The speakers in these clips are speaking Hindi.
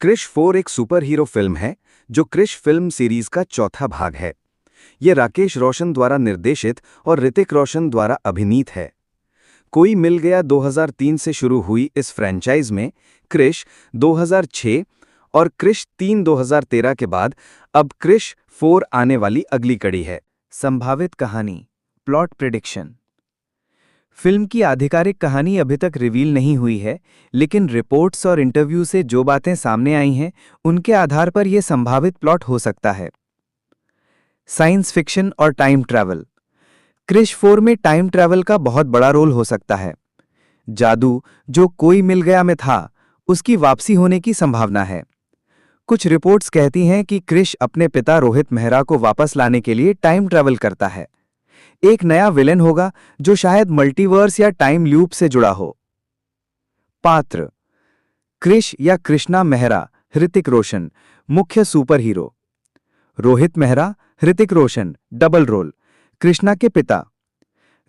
क्रिश 4 एक सुपर हीरो फिल्म है जो क्रिश फिल्म सीरीज का चौथा भाग है। ये राकेश रोशन द्वारा निर्देशित और ऋतिक रोशन द्वारा अभिनीत है। कोई मिल गया 2003 से शुरू हुई इस फ्रेंचाइज में क्रिश 2006 और क्रिश 3 2013 के बाद अब क्रिश 4 आने वाली अगली कड़ी है। संभावित कहानी, प्लॉट प्रिडिक्शन। फिल्म की आधिकारिक कहानी अभी तक रिवील नहीं हुई है, लेकिन रिपोर्ट्स और इंटरव्यू से जो बातें सामने आई हैं, उनके आधार पर यह संभावित प्लॉट हो सकता है। साइंस फिक्शन और टाइम ट्रैवल। क्रिश 4 में टाइम ट्रैवल का बहुत बड़ा रोल हो सकता है। जादू जो कोई मिल गया में था, उसकी वापसी होने की संभावना है। कुछ रिपोर्ट्स कहती हैं कि क्रिश अपने पिता रोहित मेहरा को वापस लाने के लिए टाइम ट्रैवल करता है। एक नया विलेन होगा जो शायद मल्टीवर्स या टाइम लूप से जुड़ा हो। पात्र: क्रिश या कृष्णा मेहरा, ऋतिक रोशन, मुख्य super hero. Rohit Mehra, Hrithik Roshan, double role, Krishna के पिता।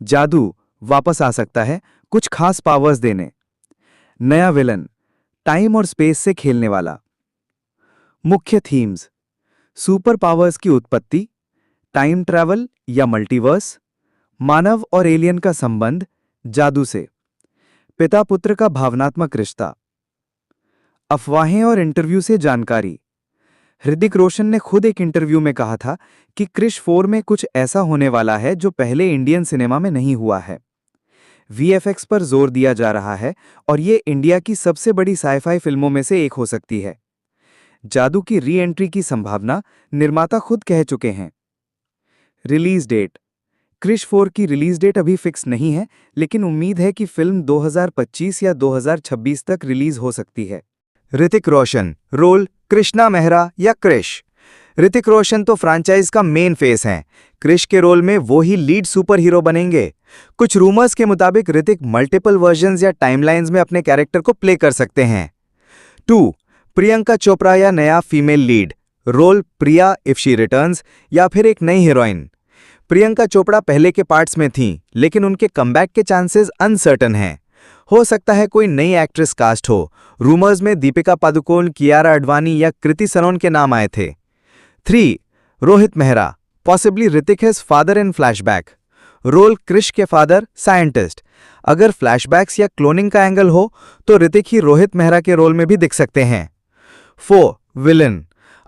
जादू वापस आ सकता है, कुछ खास पावर्स देने। नया विलन, टाइम और स्पेस से खेलने वाला। मुख्य थीम्स: सुपर पावर्स की उत्पत्ति, टाइम ट्रैवल या मल्टीवर्स, मानव और एलियन का संबंध, जादू से, पिता पुत्र का भावनात्मक रिश्ता। अफवाहें और इंटरव्यू से जानकारी। ऋतिक रोशन ने खुद एक इंटरव्यू में कहा था कि क्रिश 4 में कुछ ऐसा होने वाला है जो पहले इंडियन सिनेमा में नहीं हुआ है। वीएफएक्स पर जोर दिया जा रहा है और ये इंडिया की सबसे बड़ी साइफाई फिल्मों में से एक हो सकती है। जादू की री एंट्री की संभावना निर्माता खुद कह चुके हैं। रिलीज डेट: क्रिश 4 की रिलीज डेट अभी फिक्स नहीं है, लेकिन उम्मीद है कि फिल्म 2025 या 2026 तक रिलीज हो सकती है। ऋतिक रोशन, रोल कृष्णा मेहरा या क्रिश। ऋतिक रोशन तो फ्रैंचाइज का मेन फेस हैं। क्रिश के रोल में वो ही लीड सुपर हीरो बनेंगे। कुछ रूमर्स के मुताबिक ऋतिक मल्टीपल वर्जन्स या टाइमलाइंस में अपने कैरेक्टर को प्ले कर सकते हैं। 2. प्रियंका चोपड़ा या नया female lead, role Priya if she returns या फिर एक नई हीरोइन। प्रियंका चोपड़ा पहले के पार्ट्स में थीं, लेकिन उनके कमबैक के चांसेस अनसर्टन हैं। हो सकता है कोई नई एक्ट्रेस कास्ट हो। रूमर्स में दीपिका पादुकोण, कियारा अडवाणी या कृति सनोन के नाम आए थे। 3. Rohit Mehra, possibly Hrithik his father in flashback, role Krrish के फादर, साइंटिस्ट। अगर फ्लैशबैक्स या क्लोनिंग का एंगल हो तो ऋतिक ही रोहित मेहरा के रोल में भी दिख सकते हैं। 4. विलन,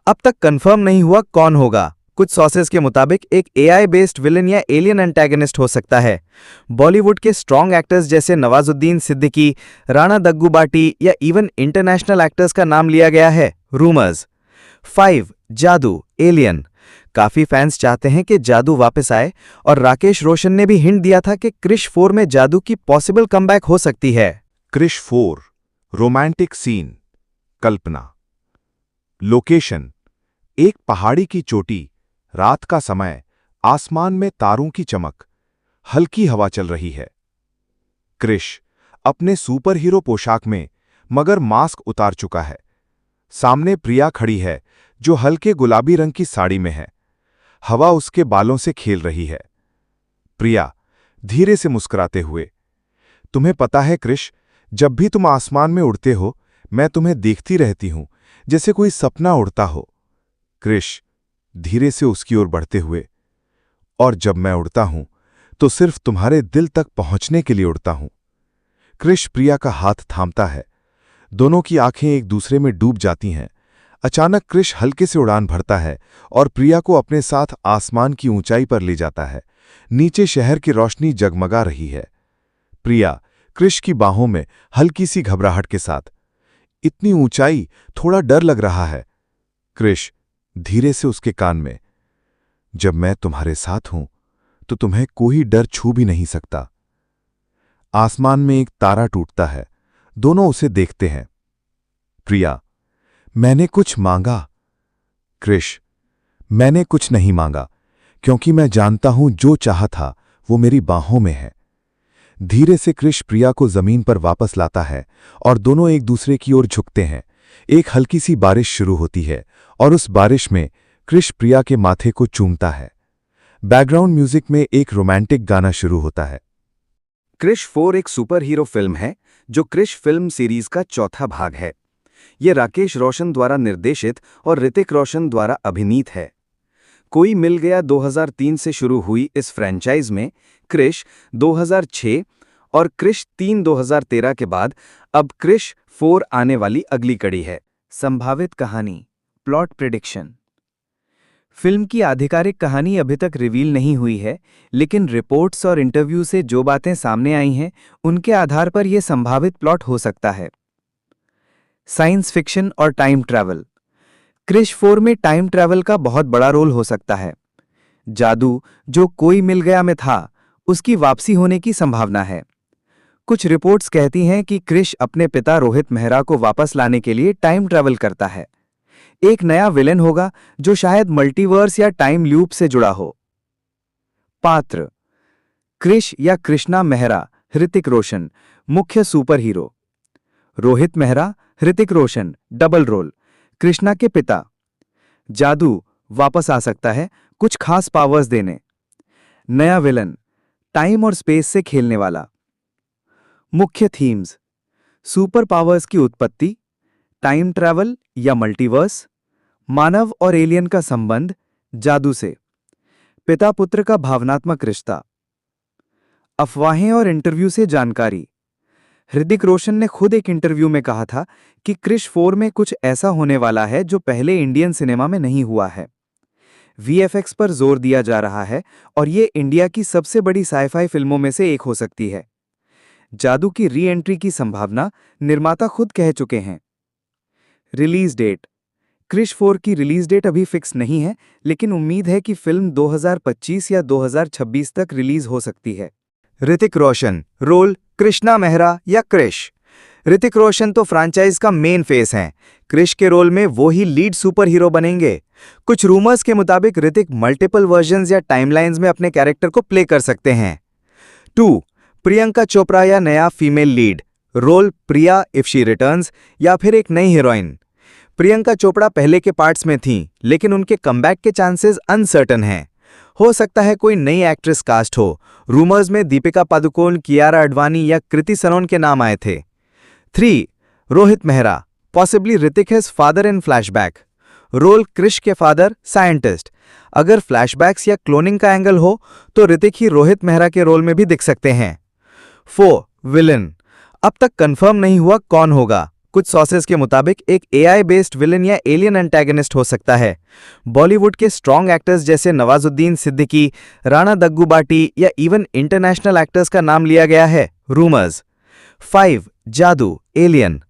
अब तक कंफर्म नहीं हुआ कौन होगा। कुछ सोर्सेज के मुताबिक एक एआई बेस्ड विलन या एलियन एंटेगनिस्ट हो सकता है। बॉलीवुड के स्ट्रॉन्ग एक्टर्स जैसे नवाजुद्दीन सिद्दीकी, राणा दग्गूबाटी या इवन इंटरनेशनल एक्टर्स का नाम लिया गया है। रूमर्स। 5. जादू, एलियन। काफी फैंस चाहते हैं कि जादू वापस आए और राकेश रोशन ने भी हिंट दिया था कि क्रिश 4 में जादू की पॉसिबल कमबैक हो सकती है। क्रिश 4 रोमांटिक सीन, कल्पना। लोकेशन: एक पहाड़ी की चोटी, रात का समय, आसमान में तारों की चमक, हल्की हवा चल रही है। क्रिश अपने सुपर हीरो पोशाक में, मगर मास्क उतार चुका है। सामने प्रिया खड़ी है जो हल्के गुलाबी रंग की साड़ी में है। हवा उसके बालों से खेल रही है। प्रिया धीरे से मुस्कुराते हुए, तुम्हें पता है क्रिश, जब भी तुम आसमान में उड़ते हो मैं तुम्हें देखती रहती हूं, जैसे कोई सपना उड़ता हो। क्रिश धीरे से उसकी ओर बढ़ते हुए, और जब मैं उड़ता हूं तो सिर्फ तुम्हारे दिल तक पहुंचने के लिए उड़ता हूं। क्रिश प्रिया का हाथ थामता है। दोनों की आंखें एक दूसरे में डूब जाती हैं। अचानक क्रिश हल्के से उड़ान भरता है और प्रिया को अपने साथ आसमान की ऊंचाई पर ले जाता है। नीचे शहर की रोशनी जगमगा रही है। प्रिया क्रिश की बाहों में हल्की सी घबराहट के साथ, इतनी ऊंचाई, थोड़ा डर लग रहा है। क्रिश धीरे से उसके कान में, जब मैं तुम्हारे साथ हूं तो तुम्हें कोई डर छू भी नहीं सकता। आसमान में एक तारा टूटता है। दोनों उसे देखते हैं। प्रिया, मैंने कुछ मांगा। क्रिश, मैंने कुछ नहीं मांगा, क्योंकि मैं जानता हूं जो चाहा था वो मेरी बाहों में है। धीरे से क्रिश प्रिया को जमीन पर वापस लाता है और दोनों एक दूसरे की ओर झुकते हैं। एक हल्की सी बारिश शुरू होती है और उस बारिश में क्रिश प्रिया के माथे को चूमता है। बैकग्राउंड म्यूजिक में एक रोमांटिक गाना शुरू होता है। क्रिश 4 एक सुपर हीरो फिल्म है जो क्रिश फिल्म सीरीज का चौथा भाग है। ये राकेश रोशन द्वारा निर्देशित और ऋतिक रोशन द्वारा अभिनीत है। कोई मिल गया 2003 से शुरू हुई इस फ्रेंचाइज में क्रिश 2006 और क्रिश 3 2013 के बाद अब क्रिश 4 आने वाली अगली कड़ी है। संभावित कहानी, प्लॉट प्रिडिक्शन। फिल्म की आधिकारिक कहानी अभी तक रिवील नहीं हुई है, लेकिन रिपोर्ट्स और इंटरव्यू से जो बातें सामने आई हैं, उनके आधार पर यह संभावित प्लॉट हो सकता है। साइंस फिक्शन और टाइम ट्रैवल। क्रिश 4 में टाइम ट्रैवल का बहुत बड़ा रोल हो सकता है। जादू जो कोई मिल गया में था, उसकी वापसी होने की संभावना है। कुछ रिपोर्ट्स कहती हैं कि क्रिश अपने पिता रोहित मेहरा को वापस लाने के लिए टाइम ट्रैवल करता है। एक नया विलेन होगा जो शायद मल्टीवर्स या टाइम लूप से जुड़ा हो। पात्र, क्रिश या कृष्णा मेहरा, ऋतिक रोशन, मुख्य super hero. Rohit Mehra, Hrithik Roshan, double role, Krishna के पिता। जादू वापस आ सकता है, कुछ खास पावर्स देने। नया विलन, टाइम और स्पेस से खेलने वाला। मुख्य थीम्स, सुपर पावर्स की उत्पत्ति, टाइम ट्रैवल या मल्टीवर्स, मानव और एलियन का संबंध, जादू से, पिता पुत्र का भावनात्मक रिश्ता। अफवाहें और इंटरव्यू से जानकारी। ऋतिक रोशन ने खुद एक इंटरव्यू में कहा था कि क्रिश 4 में कुछ ऐसा होने वाला है जो पहले इंडियन सिनेमा में नहीं हुआ है। वीएफएक्स पर जोर दिया जा रहा है और ये इंडिया की सबसे बड़ी साइफाई फिल्मों में से एक हो सकती है। जादू की री एंट्री की संभावना निर्माता खुद कह चुके हैं। रिलीज डेट, क्रिश 4 की रिलीज डेट अभी फिक्स नहीं है, लेकिन उम्मीद है कि फिल्म 2025 या 2026 तक रिलीज हो सकती है। ऋतिक रोशन, रोल कृष्णा मेहरा या क्रिश। ऋतिक रोशन तो फ्रैंचाइज का मेन फेस हैं। क्रिश के रोल में वो ही लीड सुपर हीरो बनेंगे। कुछ रूमर्स के मुताबिक ऋतिक मल्टीपल वर्जन्स या टाइमलाइंस में अपने कैरेक्टर को प्ले कर सकते हैं। 2. प्रियंका चोपड़ा या नया female lead, role Priya if she returns या फिर एक नई हीरोइन। प्रियंका चोपड़ा पहले के पार्ट्स में थीं, लेकिन उनके कमबैक के चांसेस अनसर्टन हैं। हो सकता है कोई नई एक्ट्रेस कास्ट हो। रूमर्स में दीपिका पादुकोण, कियारा आडवाणी या कृति सनोन के नाम आए थे। 3. Rohit Mehra, possibly Hrithik his father in flashback, role Krrish के फादर, साइंटिस्ट। अगर फ्लैशबैक्स या क्लोनिंग का एंगल हो तो ऋतिक ही रोहित मेहरा के रोल में भी दिख सकते हैं। 4. विलन, अब तक कंफर्म नहीं हुआ कौन होगा। कुछ सोर्सेज के मुताबिक एक एआई बेस्ड विलन या एलियन एंटेगनिस्ट हो सकता है। बॉलीवुड के स्ट्रॉन्ग एक्टर्स जैसे नवाजुद्दीन सिद्दीकी, राणा दग्गूबाटी या इवन इंटरनेशनल एक्टर्स का नाम लिया गया है। रूमर्स। 5. जादू, एलियन।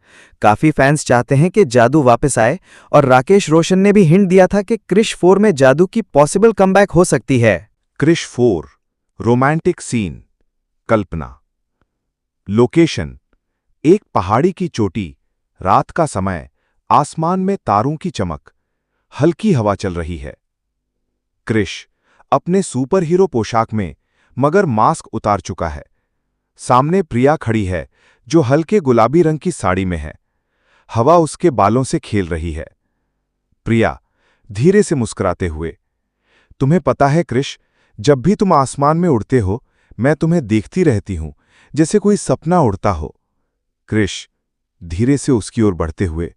काफी फैंस चाहते हैं कि जादू वापस आए और राकेश रोशन ने भी हिंट दिया था कि क्रिश 4 में जादू की पॉसिबल कमबैक हो सकती है। क्रिश 4 रोमांटिक सीन, कल्पना। लोकेशन, एक पहाड़ी की चोटी, रात का समय, आसमान में तारों की चमक, हल्की हवा चल रही है। क्रिश अपने सुपर हीरो पोशाक में, मगर मास्क उतार चुका है। सामने प्रिया खड़ी है जो हल्के गुलाबी रंग की साड़ी में है। हवा उसके बालों से खेल रही है। प्रिया धीरे से मुस्कुराते हुए, तुम्हें पता है क्रिश, जब भी तुम आसमान में उड़ते हो मैं तुम्हें देखती रहती हूं, जैसे कोई सपना उड़ता हो। क्रिश धीरे से उसकी ओर बढ़ते हुए,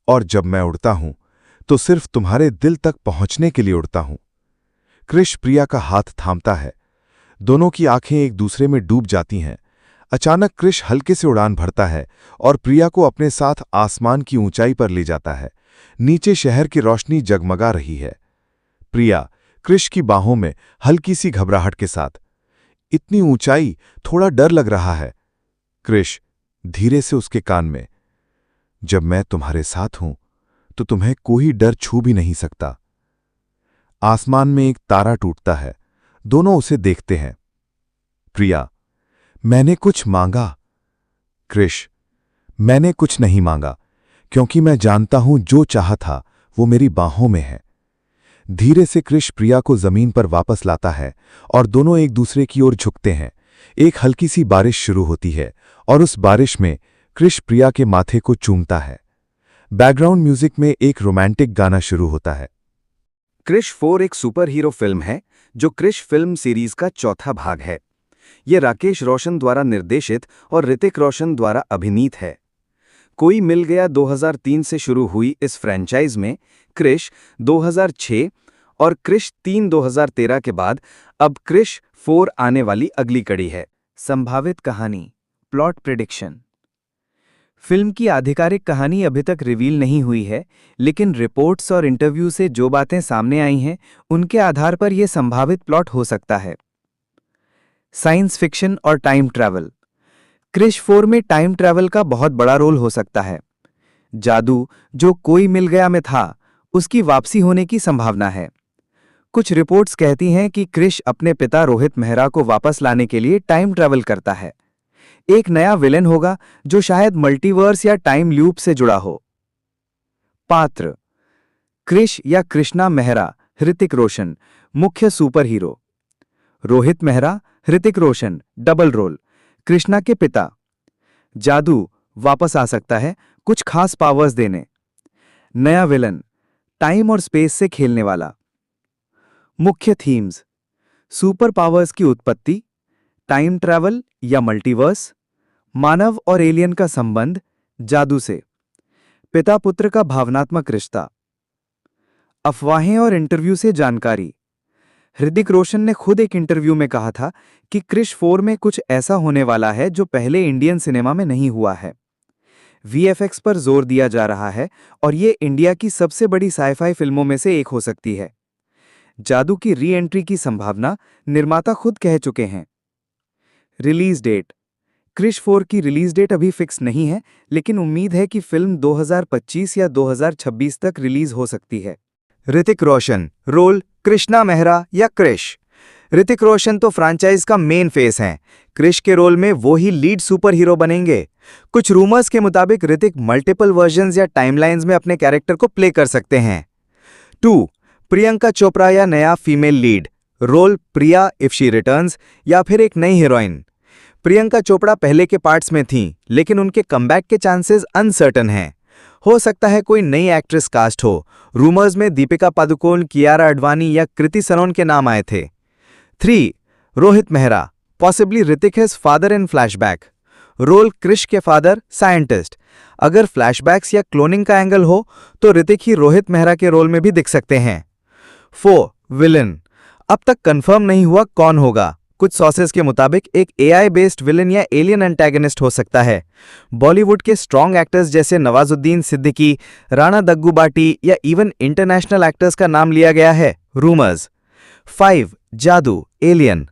और जब मैं उड़ता हूं तो सिर्फ तुम्हारे दिल तक पहुंचने के लिए उड़ता हूं। क्रिश प्रिया का हाथ थामता है। दोनों की आंखें एक दूसरे में डूब जाती हैं। अचानक क्रिश हल्के से उड़ान भरता है और प्रिया को अपने साथ आसमान की ऊंचाई पर ले जाता है। नीचे शहर की रोशनी जगमगा रही है। प्रिया क्रिश की बाहों में हल्की सी घबराहट के साथ, इतनी ऊंचाई, थोड़ा डर लग रहा है। क्रिश धीरे से उसके कान में, जब मैं तुम्हारे साथ हूं तो तुम्हें कोई डर छू भी नहीं सकता। आसमान में एक तारा टूटता है। दोनों उसे देखते हैं। प्रिया, मैंने कुछ मांगा। क्रिश, मैंने कुछ नहीं मांगा, क्योंकि मैं जानता हूं जो चाहा था वो मेरी बाहों में है। धीरे से क्रिश प्रिया को जमीन पर वापस लाता है और दोनों एक दूसरे की ओर झुकते हैं। एक हल्की सी बारिश शुरू होती है और उस बारिश में क्रिश प्रिया के माथे को चूमता है। बैकग्राउंड म्यूजिक में एक रोमांटिक गाना शुरू होता है। क्रिश 4 एक सुपर हीरो फिल्म है जो क्रिश फिल्म सीरीज का चौथा भाग है। यह राकेश रोशन द्वारा निर्देशित और ऋतिक रोशन द्वारा अभिनीत है। कोई मिल गया 2003 से शुरू हुई इस फ्रेंचाइज में क्रिश 2006 और क्रिश 3 2013 के बाद अब क्रिश 4 आने वाली अगली कड़ी है। संभावित कहानी, प्लॉट प्रिडिक्शन। फिल्म की आधिकारिक कहानी अभी तक रिवील नहीं हुई है, लेकिन रिपोर्ट्स और इंटरव्यू से जो बातें सामने आई हैं, उनके आधार पर यह संभावित प्लॉट हो सकता है। साइंस फिक्शन और टाइम ट्रैवल। क्रिश 4 में टाइम ट्रैवल का बहुत बड़ा रोल हो सकता है। जादू जो कोई मिल गया में था, उसकी वापसी होने की संभावना है। कुछ रिपोर्ट्स कहती हैं कि क्रिश अपने पिता रोहित मेहरा को वापस लाने के लिए टाइम ट्रैवल करता है। एक नया विलेन होगा जो शायद मल्टीवर्स या टाइम लूप से जुड़ा हो। पात्र, क्रिश या कृष्णा मेहरा, ऋतिक रोशन, मुख्य super hero. Rohit Mehra, Hrithik Roshan, double role, Krishna के पिता। जादू वापस आ सकता है, कुछ खास पावर्स देने। नया विलन, टाइम और स्पेस से खेलने वाला। मुख्य थीम्स, सुपर पावर्स की उत्पत्ति, टाइम ट्रैवल या मल्टीवर्स, मानव और एलियन का संबंध, जादू से, पिता पुत्र का भावनात्मक रिश्ता। अफवाहें और इंटरव्यू से जानकारी। ऋतिक रोशन ने खुद एक इंटरव्यू में कहा था कि क्रिश 4 में कुछ ऐसा होने वाला है जो पहले इंडियन सिनेमा में नहीं हुआ है। वीएफएक्स पर जोर दिया जा रहा है और ये इंडिया की सबसे बड़ी साइफाई फिल्मों में से एक हो सकती है। जादू की री एंट्री की संभावना निर्माता खुद कह चुके हैं। Release date. क्रिश 4 की रिलीज डेट अभी फिक्स नहीं है, लेकिन उम्मीद है कि फिल्म 2025 या 2026 तक रिलीज हो सकती है। ऋतिक रोशन, रोल कृष्णा मेहरा या क्रिश। ऋतिक रोशन तो फ्रैंचाइज का मेन फेस हैं। क्रिश के रोल में वो ही लीड सुपर हीरो बनेंगे। कुछ रूमर्स के मुताबिक ऋतिक मल्टीपल वर्जन्स या टाइमलाइंस में अपने कैरेक्टर को प्ले कर सकते हैं। 2. प्रियंका चोपड़ा या नया female lead, role Priya if she returns या फिर एक नई हीरोइन। प्रियंका चोपड़ा पहले के पार्ट्स में थीं, लेकिन उनके कमबैक के चांसेस अनसर्टन हैं। हो सकता है कोई नई एक्ट्रेस कास्ट हो। रूमर्स में दीपिका पादुकोण, कियारा आडवाणी या कृति सनोन के नाम आए थे। 3. Rohit Mehra, possibly Hrithik his father in flashback, role Krrish के फादर, साइंटिस्ट। अगर फ्लैशबैक्स या क्लोनिंग का एंगल हो तो ऋतिक ही रोहित मेहरा के रोल में भी दिख सकते हैं। 4. विलन। अब तक कंफर्म नहीं हुआ कौन होगा। कुछ सोर्सेज के मुताबिक एक एआई बेस्ड विलन या एलियन एंटेगनिस्ट हो सकता है। बॉलीवुड के स्ट्रॉन्ग एक्टर्स जैसे नवाजुद्दीन सिद्दीकी, राणा दग्गूबाटी या इवन इंटरनेशनल एक्टर्स का नाम लिया गया है। रूमर्स। 5. जादू, एलियन।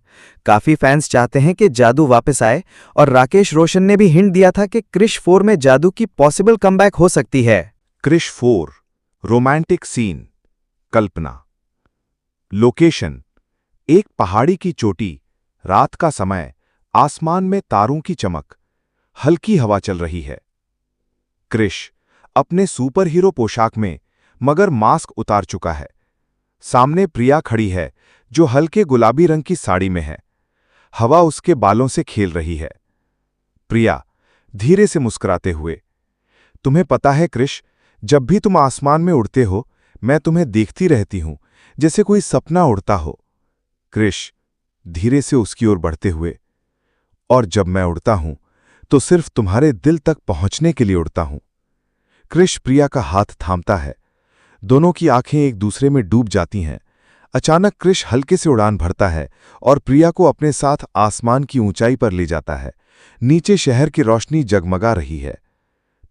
काफी फैंस चाहते हैं कि जादू वापस आए और राकेश रोशन ने भी हिंट दिया था कि क्रिश 4 में जादू की पॉसिबल कमबैक हो सकती है। क्रिश 4 रोमांटिक सीन, कल्पना। लोकेशन, एक पहाड़ी की चोटी, रात का समय, आसमान में तारों की चमक, हल्की हवा चल रही है। क्रिश अपने सुपर हीरो पोशाक में, मगर मास्क उतार चुका है। सामने प्रिया खड़ी है जो हल्के गुलाबी रंग की साड़ी में है। हवा उसके बालों से खेल रही है। प्रिया धीरे से मुस्कुराते हुए, तुम्हें पता है क्रिश, जब भी तुम आसमान में उड़ते हो मैं तुम्हें देखती रहती हूं, जैसे कोई सपना उड़ता हो। क्रिश धीरे से उसकी ओर बढ़ते हुए, और जब मैं उड़ता हूं तो सिर्फ तुम्हारे दिल तक पहुंचने के लिए उड़ता हूं। क्रिश प्रिया का हाथ थामता है। दोनों की आंखें एक दूसरे में डूब जाती हैं। अचानक क्रिश हल्के से उड़ान भरता है और प्रिया को अपने साथ आसमान की ऊंचाई पर ले जाता है। नीचे शहर की रोशनी जगमगा रही है।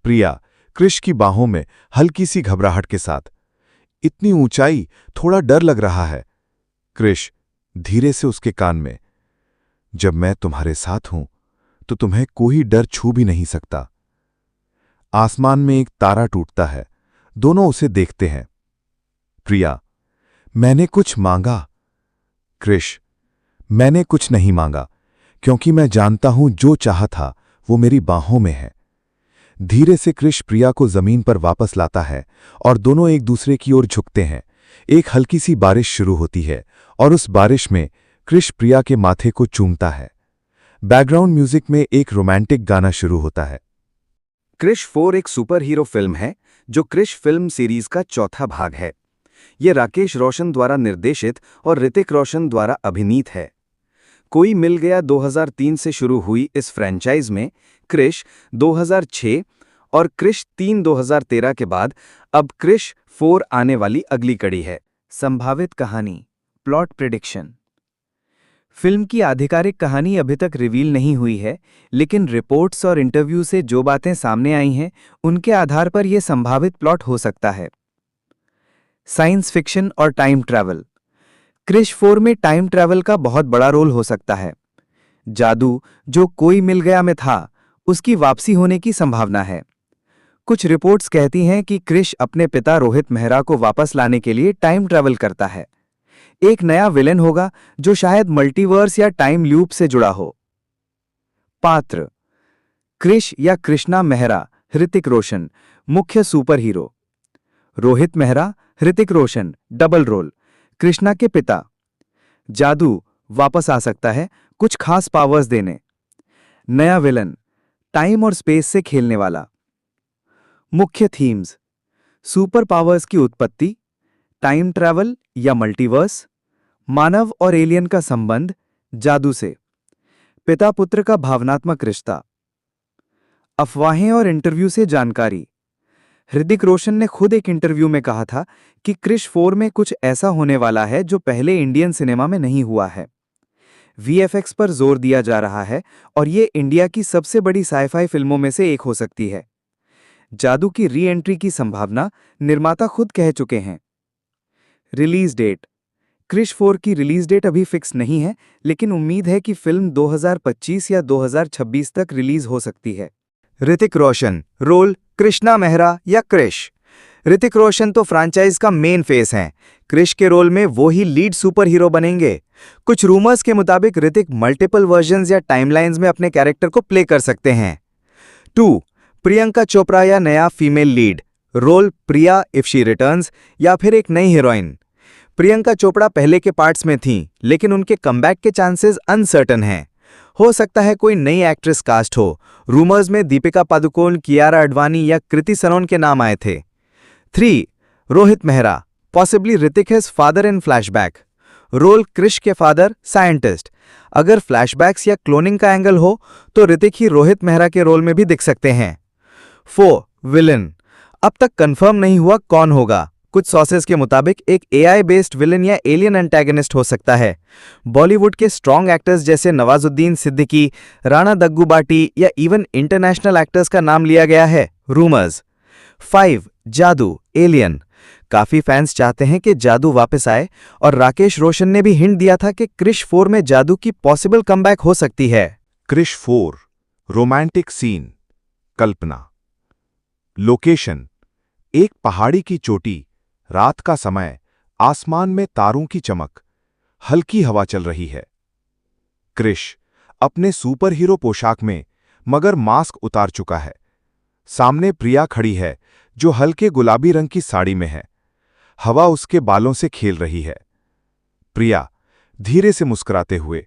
प्रिया क्रिश की बाहों में हल्की सी घबराहट के साथ, इतनी ऊंचाई, थोड़ा डर लग रहा है। क्रिश धीरे से उसके कान में, जब मैं तुम्हारे साथ हूं तो तुम्हें कोई डर छू भी नहीं सकता। आसमान में एक तारा टूटता है। दोनों उसे देखते हैं। प्रिया, मैंने कुछ मांगा। क्रिश, मैंने कुछ नहीं मांगा, क्योंकि मैं जानता हूं जो चाहा था वो मेरी बाहों में है। धीरे से क्रिश प्रिया को जमीन पर वापस लाता है और दोनों एक दूसरे की ओर झुकते हैं। एक हल्की सी बारिश शुरू होती है और उस बारिश में क्रिश प्रिया के माथे को चूमता है। बैकग्राउंड म्यूजिक में एक रोमांटिक गाना शुरू होता है। क्रिश 4 एक सुपर हीरो फिल्म है जो क्रिश फिल्म सीरीज का चौथा भाग है। ये राकेश रोशन द्वारा निर्देशित और ऋतिक रोशन द्वारा अभिनीत है। कोई मिल गया 2003 से शुरू हुई इस फ्रेंचाइज में क्रिश 2006 और क्रिश 3 2013 के बाद अब क्रिश 4 आने वाली अगली कड़ी है। संभावित कहानी, प्लॉट प्रिडिक्शन। फिल्म की आधिकारिक कहानी अभी तक रिवील नहीं हुई है, लेकिन रिपोर्ट्स और इंटरव्यू से जो बातें सामने आई हैं, उनके आधार पर यह संभावित प्लॉट हो सकता है। साइंस फिक्शन और टाइम ट्रैवल। क्रिश 4 में टाइम ट्रैवल का बहुत बड़ा रोल हो सकता है। जादू जो कोई मिल गया में था, उसकी वापसी होने की संभावना है। कुछ रिपोर्ट्स कहती हैं कि क्रिश अपने पिता रोहित मेहरा को वापस लाने के लिए टाइम ट्रैवल करता है। एक नया विलेन होगा जो शायद मल्टीवर्स या टाइम लूप से जुड़ा हो। पात्र, क्रिश या कृष्णा मेहरा, ऋतिक रोशन, मुख्य super hero. Rohit Mehra, Hrithik Roshan, double role, Krishna के पिता। जादू वापस आ सकता है, कुछ खास पावर्स देने। नया विलन, टाइम और स्पेस से खेलने वाला। मुख्य थीम्स, सुपर पावर्स की उत्पत्ति, टाइम ट्रैवल या मल्टीवर्स, मानव और एलियन का संबंध, जादू से, पिता पुत्र का भावनात्मक रिश्ता। अफवाहें और इंटरव्यू से जानकारी। ऋतिक रोशन ने खुद एक इंटरव्यू में कहा था कि क्रिश 4 में कुछ ऐसा होने वाला है जो पहले इंडियन सिनेमा में नहीं हुआ है। वीएफएक्स पर जोर दिया जा रहा है और ये इंडिया की सबसे बड़ी साइफाई फिल्मों में से एक हो सकती है। जादू की री एंट्री की संभावना निर्माता खुद कह चुके हैं। रिलीज डेट, क्रिश 4 की रिलीज डेट अभी फिक्स नहीं है, लेकिन उम्मीद है कि फिल्म 2025 या 2026 तक रिलीज हो सकती है। ऋतिक रोशन, रोल कृष्णा मेहरा या क्रिश। ऋतिक रोशन तो फ्रैंचाइज का मेन फेस हैं। क्रिश के रोल में वो ही लीड सुपर हीरो बनेंगे। कुछ रूमर्स के मुताबिक ऋतिक मल्टीपल वर्जन्स या टाइमलाइंस में अपने कैरेक्टर को प्ले कर सकते हैं। 2. प्रियंका चोपड़ा या नया female lead, role Priya if she returns या फिर एक नई हीरोइन। प्रियंका चोपड़ा पहले के पार्ट्स में थीं, लेकिन उनके कमबैक के चांसेस अनसर्टन हैं। हो सकता है कोई नई एक्ट्रेस कास्ट हो। रूमर्स में दीपिका पादुकोण, कियारा आडवाणी या कृति सनोन के नाम आए थे। 3. Rohit Mehra, possibly Hrithik his father in flashback, role Krrish के फादर, साइंटिस्ट। अगर फ्लैशबैक्स या क्लोनिंग का एंगल हो तो ऋतिक ही रोहित मेहरा के रोल में भी दिख सकते हैं। 4. विलन, अब तक कंफर्म नहीं हुआ कौन होगा। कुछ सोर्सेज के मुताबिक एक एआई बेस्ड विलन या एलियन एंटेगनिस्ट हो सकता है। बॉलीवुड के स्ट्रॉन्ग एक्टर्स जैसे नवाजुद्दीन सिद्दीकी, राणा दग्गूबाटी या इवन इंटरनेशनल एक्टर्स का नाम लिया गया है। रूमर्स। 5. जादू, एलियन। काफी फैंस चाहते हैं कि जादू वापस आए और राकेश रोशन ने भी हिंट दिया था कि क्रिश 4 में जादू की पॉसिबल कमबैक हो सकती है। क्रिश 4 रोमांटिक सीन, कल्पना। लोकेशन, एक पहाड़ी की चोटी, रात का समय, आसमान में तारों की चमक, हल्की हवा चल रही है। क्रिश अपने सुपर हीरो पोशाक में, मगर मास्क उतार चुका है। सामने प्रिया खड़ी है जो हल्के गुलाबी रंग की साड़ी में है। हवा उसके बालों से खेल रही है। प्रिया धीरे से मुस्कुराते हुए,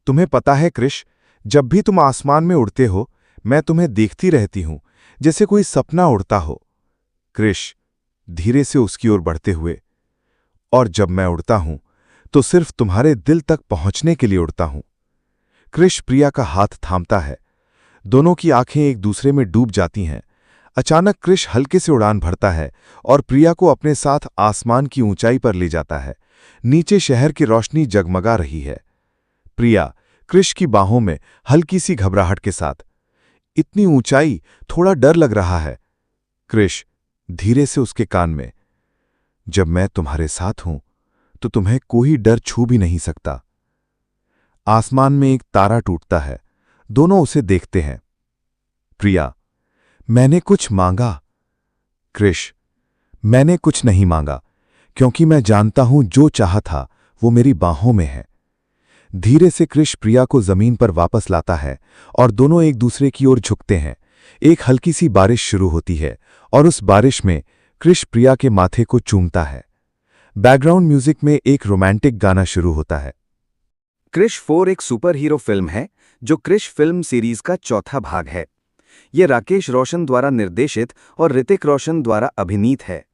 तुम्हें पता है क्रिश, जब भी तुम आसमान में उड़ते हो मैं तुम्हें देखती रहती हूं, जैसे कोई सपना उड़ता हो। क्रिश धीरे से उसकी ओर बढ़ते हुए, और जब मैं उड़ता हूं तो सिर्फ तुम्हारे दिल तक पहुंचने के लिए उड़ता हूं। क्रिश प्रिया का हाथ थामता है। दोनों की आंखें एक दूसरे में डूब जाती हैं। अचानक क्रिश हल्के से उड़ान भरता है और प्रिया को अपने साथ आसमान की ऊंचाई पर ले जाता है। नीचे शहर की रोशनी जगमगा रही है। प्रिया क्रिश की बाहों में हल्की सी घबराहट के साथ, इतनी ऊंचाई, थोड़ा डर लग रहा है। क्रिश धीरे से उसके कान में, जब मैं तुम्हारे साथ हूं तो तुम्हें कोई डर छू भी नहीं सकता। आसमान में एक तारा टूटता है। दोनों उसे देखते हैं। प्रिया, मैंने कुछ मांगा। क्रिश, मैंने कुछ नहीं मांगा, क्योंकि मैं जानता हूं जो चाहा था वो मेरी बाहों में है। धीरे से क्रिश प्रिया को जमीन पर वापस लाता है और दोनों एक दूसरे की ओर झुकते हैं। एक हल्की सी बारिश शुरू होती है और उस बारिश में क्रिश प्रिया के माथे को चूमता है। बैकग्राउंड म्यूजिक में एक रोमांटिक गाना शुरू होता है। क्रिश 4 एक सुपर हीरो फिल्म है जो क्रिश फिल्म सीरीज का चौथा भाग है। यह राकेश रोशन द्वारा निर्देशित और ऋतिक रोशन द्वारा अभिनीत है।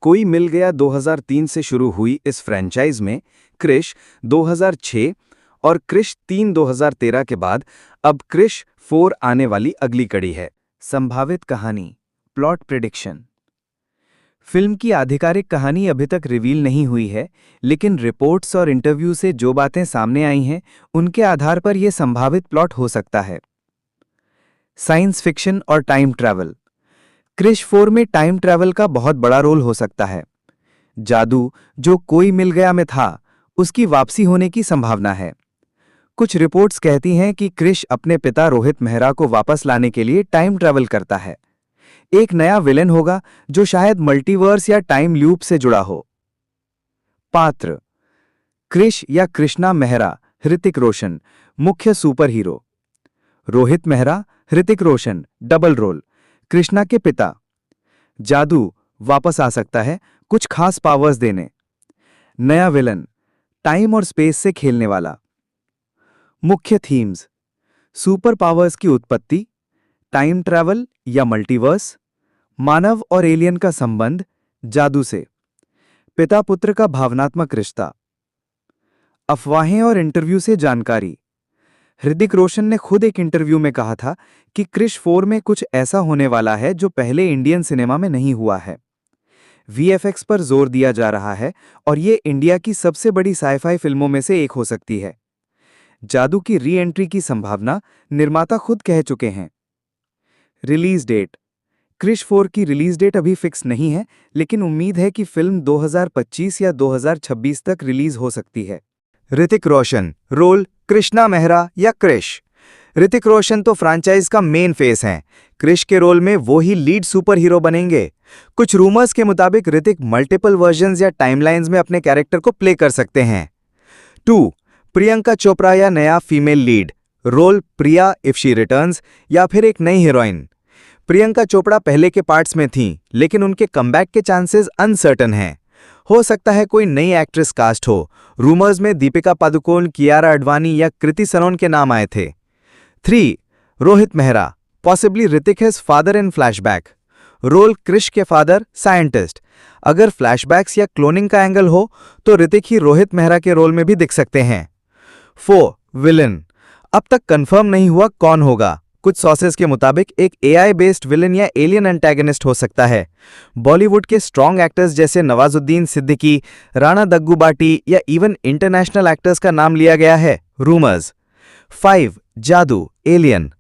कोई मिल गया 2003 से शुरू हुई इस फ्रेंचाइज में क्रिश 2006 और क्रिश 3 2013 के बाद अब क्रिश 4 आने वाली अगली कड़ी है। संभावित कहानी, प्लॉट प्रिडिक्शन। फिल्म की आधिकारिक कहानी अभी तक रिवील नहीं हुई है, लेकिन रिपोर्ट्स और इंटरव्यू से जो बातें सामने आई हैं, उनके आधार पर यह संभावित प्लॉट हो सकता है। साइंस फिक्शन और टाइम ट्रैवल। क्रिश 4 में टाइम ट्रैवल का बहुत बड़ा रोल हो सकता है। जादू जो कोई मिल गया में था, उसकी वापसी होने की संभावना है। कुछ रिपोर्ट्स कहती हैं कि क्रिश अपने पिता रोहित मेहरा को वापस लाने के लिए टाइम ट्रैवल करता है। एक नया विलेन होगा जो शायद मल्टीवर्स या टाइम लूप से जुड़ा हो। पात्र: क्रिश या कृष्णा मेहरा, ऋतिक रोशन, मुख्य super hero. Rohit Mehra, Hrithik Roshan, double role, Krishna के पिता। जादू वापस आ सकता है, कुछ खास पावर्स देने। नया विलन, टाइम और स्पेस से खेलने वाला। मुख्य थीम्स: सुपर पावर्स की उत्पत्ति, टाइम ट्रैवल या मल्टीवर्स, मानव और एलियन का संबंध, जादू से, पिता पुत्र का भावनात्मक रिश्ता। अफवाहें और इंटरव्यू से जानकारी। ऋतिक रोशन ने खुद एक इंटरव्यू में कहा था कि क्रिश 4 में कुछ ऐसा होने वाला है जो पहले इंडियन सिनेमा में नहीं हुआ है। वीएफएक्स पर जोर दिया जा रहा है और ये इंडिया की सबसे बड़ी साइफाई फिल्मों में से एक हो सकती है। जादू की री एंट्री की संभावना निर्माता खुद कह चुके हैं। रिलीज डेट: क्रिश 4 की रिलीज डेट अभी फिक्स नहीं है, लेकिन उम्मीद है कि फिल्म 2025 या 2026 तक रिलीज हो सकती है। ऋतिक रोशन, रोल कृष्णा मेहरा या क्रिश। ऋतिक रोशन तो फ्रैंचाइज का मेन फेस हैं। क्रिश के रोल में वो ही लीड सुपर हीरो बनेंगे। कुछ रूमर्स के मुताबिक ऋतिक मल्टीपल वर्जन्स या टाइमलाइंस में अपने कैरेक्टर को प्ले कर सकते हैं। 2. प्रियंका चोपड़ा या नया female lead, role Priya if she returns या फिर एक नई हीरोइन। प्रियंका चोपड़ा पहले के पार्ट्स में थीं, लेकिन उनके कमबैक के चांसेस अनसर्टन हैं। हो सकता है कोई नई एक्ट्रेस कास्ट हो। रूमर्स में दीपिका पादुकोण, कियारा आडवाणी या कृति सनोन के नाम आए थे। 3. Rohit Mehra, possibly Hrithik his father in flashback, role Krrish के फादर, साइंटिस्ट। अगर फ्लैशबैक्स या क्लोनिंग का एंगल हो तो ऋतिक ही रोहित मेहरा के रोल में भी दिख सकते हैं। 4. विलन, अब तक कंफर्म नहीं हुआ कौन होगा। कुछ सोर्सेज के मुताबिक एक एआई बेस्ड विलन या एलियन एंटेगनिस्ट हो सकता है। बॉलीवुड के स्ट्रॉन्ग एक्टर्स जैसे नवाजुद्दीन सिद्दीकी, राणा दग्गूबाटी या इवन इंटरनेशनल एक्टर्स का नाम लिया गया है। रूमर्स। 5. जादू, एलियन।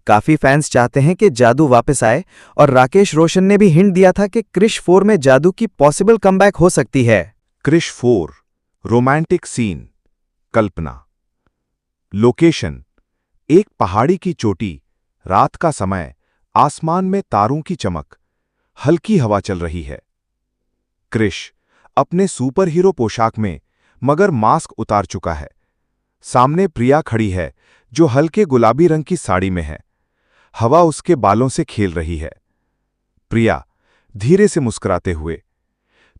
काफी फैंस चाहते हैं कि जादू वापस आए और राकेश रोशन ने भी हिंट दिया था कि क्रिश 4 में जादू की पॉसिबल कमबैक हो सकती है। क्रिश 4 रोमांटिक सीन, कल्पना। लोकेशन: एक पहाड़ी की चोटी, रात का समय, आसमान में तारों की चमक, हल्की हवा चल रही है। क्रिश अपने सुपर हीरो पोशाक में, मगर मास्क उतार चुका है। सामने प्रिया खड़ी है जो हल्के गुलाबी रंग की साड़ी में है। हवा उसके बालों से खेल रही है। प्रिया धीरे से मुस्कुराते हुए,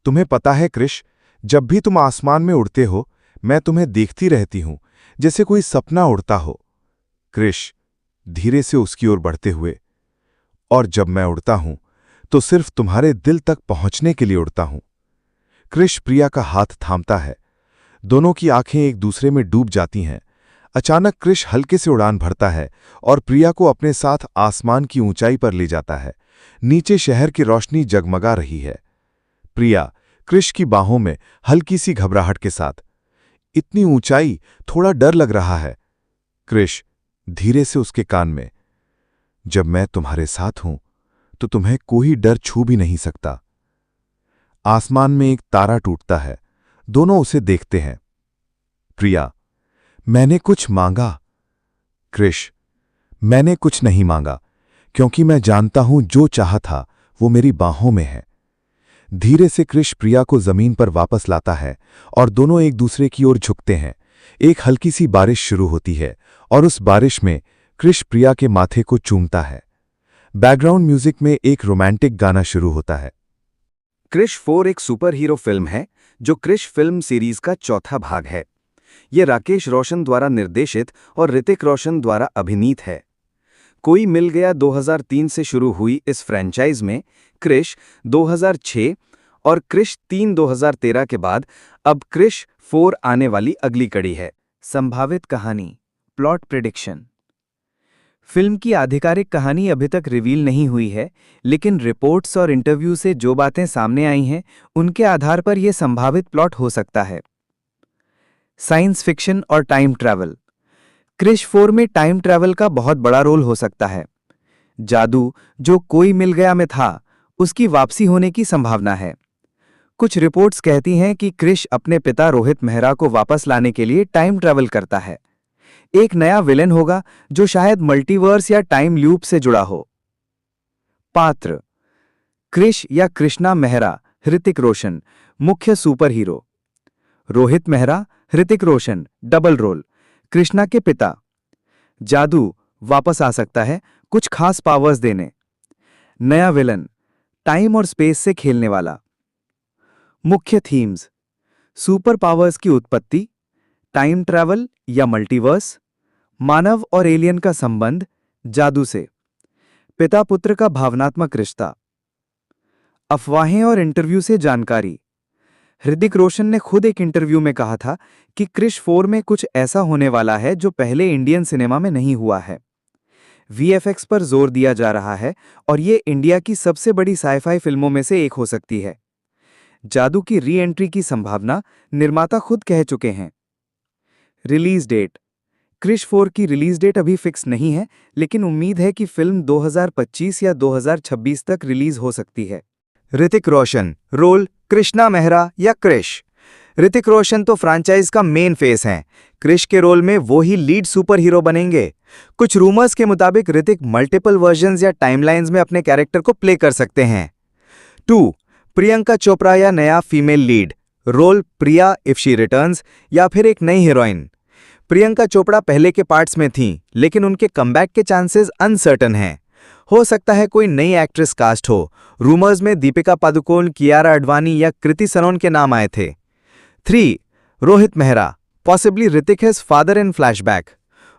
तुम्हें पता है क्रिश, जब भी तुम आसमान में उड़ते हो मैं तुम्हें देखती रहती हूं, जैसे कोई सपना उड़ता हो। क्रिश धीरे से उसकी ओर बढ़ते हुए, और जब मैं उड़ता हूं तो सिर्फ तुम्हारे दिल तक पहुंचने के लिए उड़ता हूं। क्रिश प्रिया का हाथ थामता है। दोनों की आंखें एक दूसरे में डूब जाती हैं। अचानक क्रिश हल्के से उड़ान भरता है और प्रिया को अपने साथ आसमान की ऊंचाई पर ले जाता है। नीचे शहर की रोशनी जगमगा रही है। प्रिया क्रिश की बाहों में हल्की सी घबराहट के साथ, इतनी ऊंचाई, थोड़ा डर लग रहा है। क्रिश धीरे से उसके कान में, जब मैं तुम्हारे साथ हूं तो तुम्हें कोई डर छू भी नहीं सकता। आसमान में एक तारा टूटता है। दोनों उसे देखते हैं। प्रिया, मैंने कुछ मांगा। क्रिश, मैंने कुछ नहीं मांगा, क्योंकि मैं जानता हूं जो चाहा था वो मेरी बाहों में है। धीरे से क्रिश प्रिया को जमीन पर वापस लाता है और दोनों एक दूसरे की ओर झुकते हैं। एक हल्की सी बारिश शुरू होती है और उस बारिश में क्रिश प्रिया के माथे को चूमता है। बैकग्राउंड म्यूजिक में एक रोमांटिक गाना शुरू होता है। क्रिश 4 एक सुपर हीरो फिल्म है जो क्रिश फिल्म सीरीज का चौथा भाग है। ये राकेश रोशन द्वारा निर्देशित और ऋतिक रोशन द्वारा अभिनीत है। कोई मिल गया 2003 से शुरू हुई इस फ्रेंचाइज में क्रिश 2006 और क्रिश 3 2013 के बाद अब क्रिश 4 आने वाली अगली कड़ी है। संभावित कहानी, प्लॉट प्रिडिक्शन। फिल्म की आधिकारिक कहानी अभी तक रिवील नहीं हुई है, लेकिन रिपोर्ट्स और इंटरव्यू से जो बातें सामने आई हैं, उनके आधार पर यह संभावित प्लॉट हो सकता है। साइंस फिक्शन और टाइम ट्रैवल। क्रिश 4 में टाइम ट्रैवल का बहुत बड़ा रोल हो सकता है। जादू जो कोई मिल गया में था, उसकी वापसी होने की संभावना है। कुछ रिपोर्ट्स कहती हैं कि क्रिश अपने पिता रोहित मेहरा को वापस लाने के लिए टाइम ट्रैवल करता है। एक नया विलेन होगा जो शायद मल्टीवर्स या टाइम लूप से जुड़ा हो। पात्र: क्रिश या कृष्णा मेहरा, ऋतिक रोशन, मुख्य super hero. Rohit Mehra, Hrithik Roshan, double role, Krishna के पिता। जादू वापस आ सकता है, कुछ खास पावर्स देने। नया विलन, टाइम और स्पेस से खेलने वाला। मुख्य थीम्स: सुपर पावर्स की उत्पत्ति, टाइम ट्रैवल या मल्टीवर्स, मानव और एलियन का संबंध, जादू से, पिता पुत्र का भावनात्मक रिश्ता। अफवाहें और इंटरव्यू से जानकारी। ऋतिक रोशन ने खुद एक इंटरव्यू में कहा था कि क्रिश 4 में कुछ ऐसा होने वाला है जो पहले इंडियन सिनेमा में नहीं हुआ है। वीएफएक्स पर जोर दिया जा रहा है और ये इंडिया की सबसे बड़ी साइफाई फिल्मों में से एक हो सकती है। जादू की री एंट्री की संभावना निर्माता खुद कह चुके हैं। रिलीज डेट: क्रिश 4 की रिलीज डेट अभी फिक्स नहीं है, लेकिन उम्मीद है कि फिल्म 2025 या 2026 तक रिलीज हो सकती है। ऋतिक रोशन, रोल कृष्णा मेहरा या क्रिश। ऋतिक रोशन तो फ्रैंचाइज का मेन फेस हैं। क्रिश के रोल में वो ही लीड सुपर हीरो बनेंगे। कुछ रूमर्स के मुताबिक ऋतिक मल्टीपल वर्जन्स या टाइमलाइंस में अपने कैरेक्टर को प्ले कर सकते हैं। 2. प्रियंका चोपड़ा या नया female lead, role Priya if she returns या फिर एक नई हीरोइन। प्रियंका चोपड़ा पहले के पार्ट्स में थीं, लेकिन उनके कमबैक के चांसेस अनसर्टन हैं। हो सकता है कोई नई एक्ट्रेस कास्ट हो। रूमर्स में दीपिका पादुकोण, कियारा अडवाणी या कृति सनोन के नाम आए थे। 3. Rohit Mehra, possibly Hrithik his father in flashback,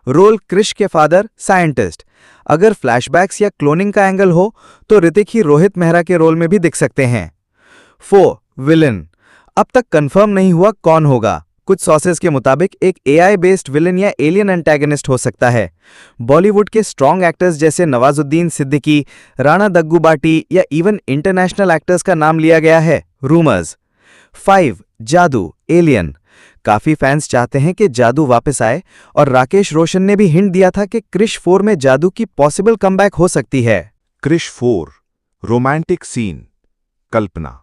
role Krrish के फादर, साइंटिस्ट। अगर फ्लैशबैक्स या क्लोनिंग का एंगल हो तो ऋतिक ही रोहित मेहरा के रोल में भी दिख सकते हैं। 4. विलन, अब तक कंफर्म नहीं हुआ कौन होगा। कुछ सोर्सेज के मुताबिक एक एआई बेस्ड विलन या एलियन एंटेगनिस्ट हो सकता है। बॉलीवुड के स्ट्रॉन्ग एक्टर्स जैसे नवाजुद्दीन सिद्दीकी, राणा दग्गूबाटी या इवन इंटरनेशनल एक्टर्स का नाम लिया गया है। रूमर्स। 5. जादू, एलियन। काफी फैंस चाहते हैं कि जादू वापस आए और राकेश रोशन ने भी हिंट दिया था कि क्रिश 4 में जादू की पॉसिबल कमबैक हो सकती है। क्रिश 4 रोमांटिक सीन, कल्पना।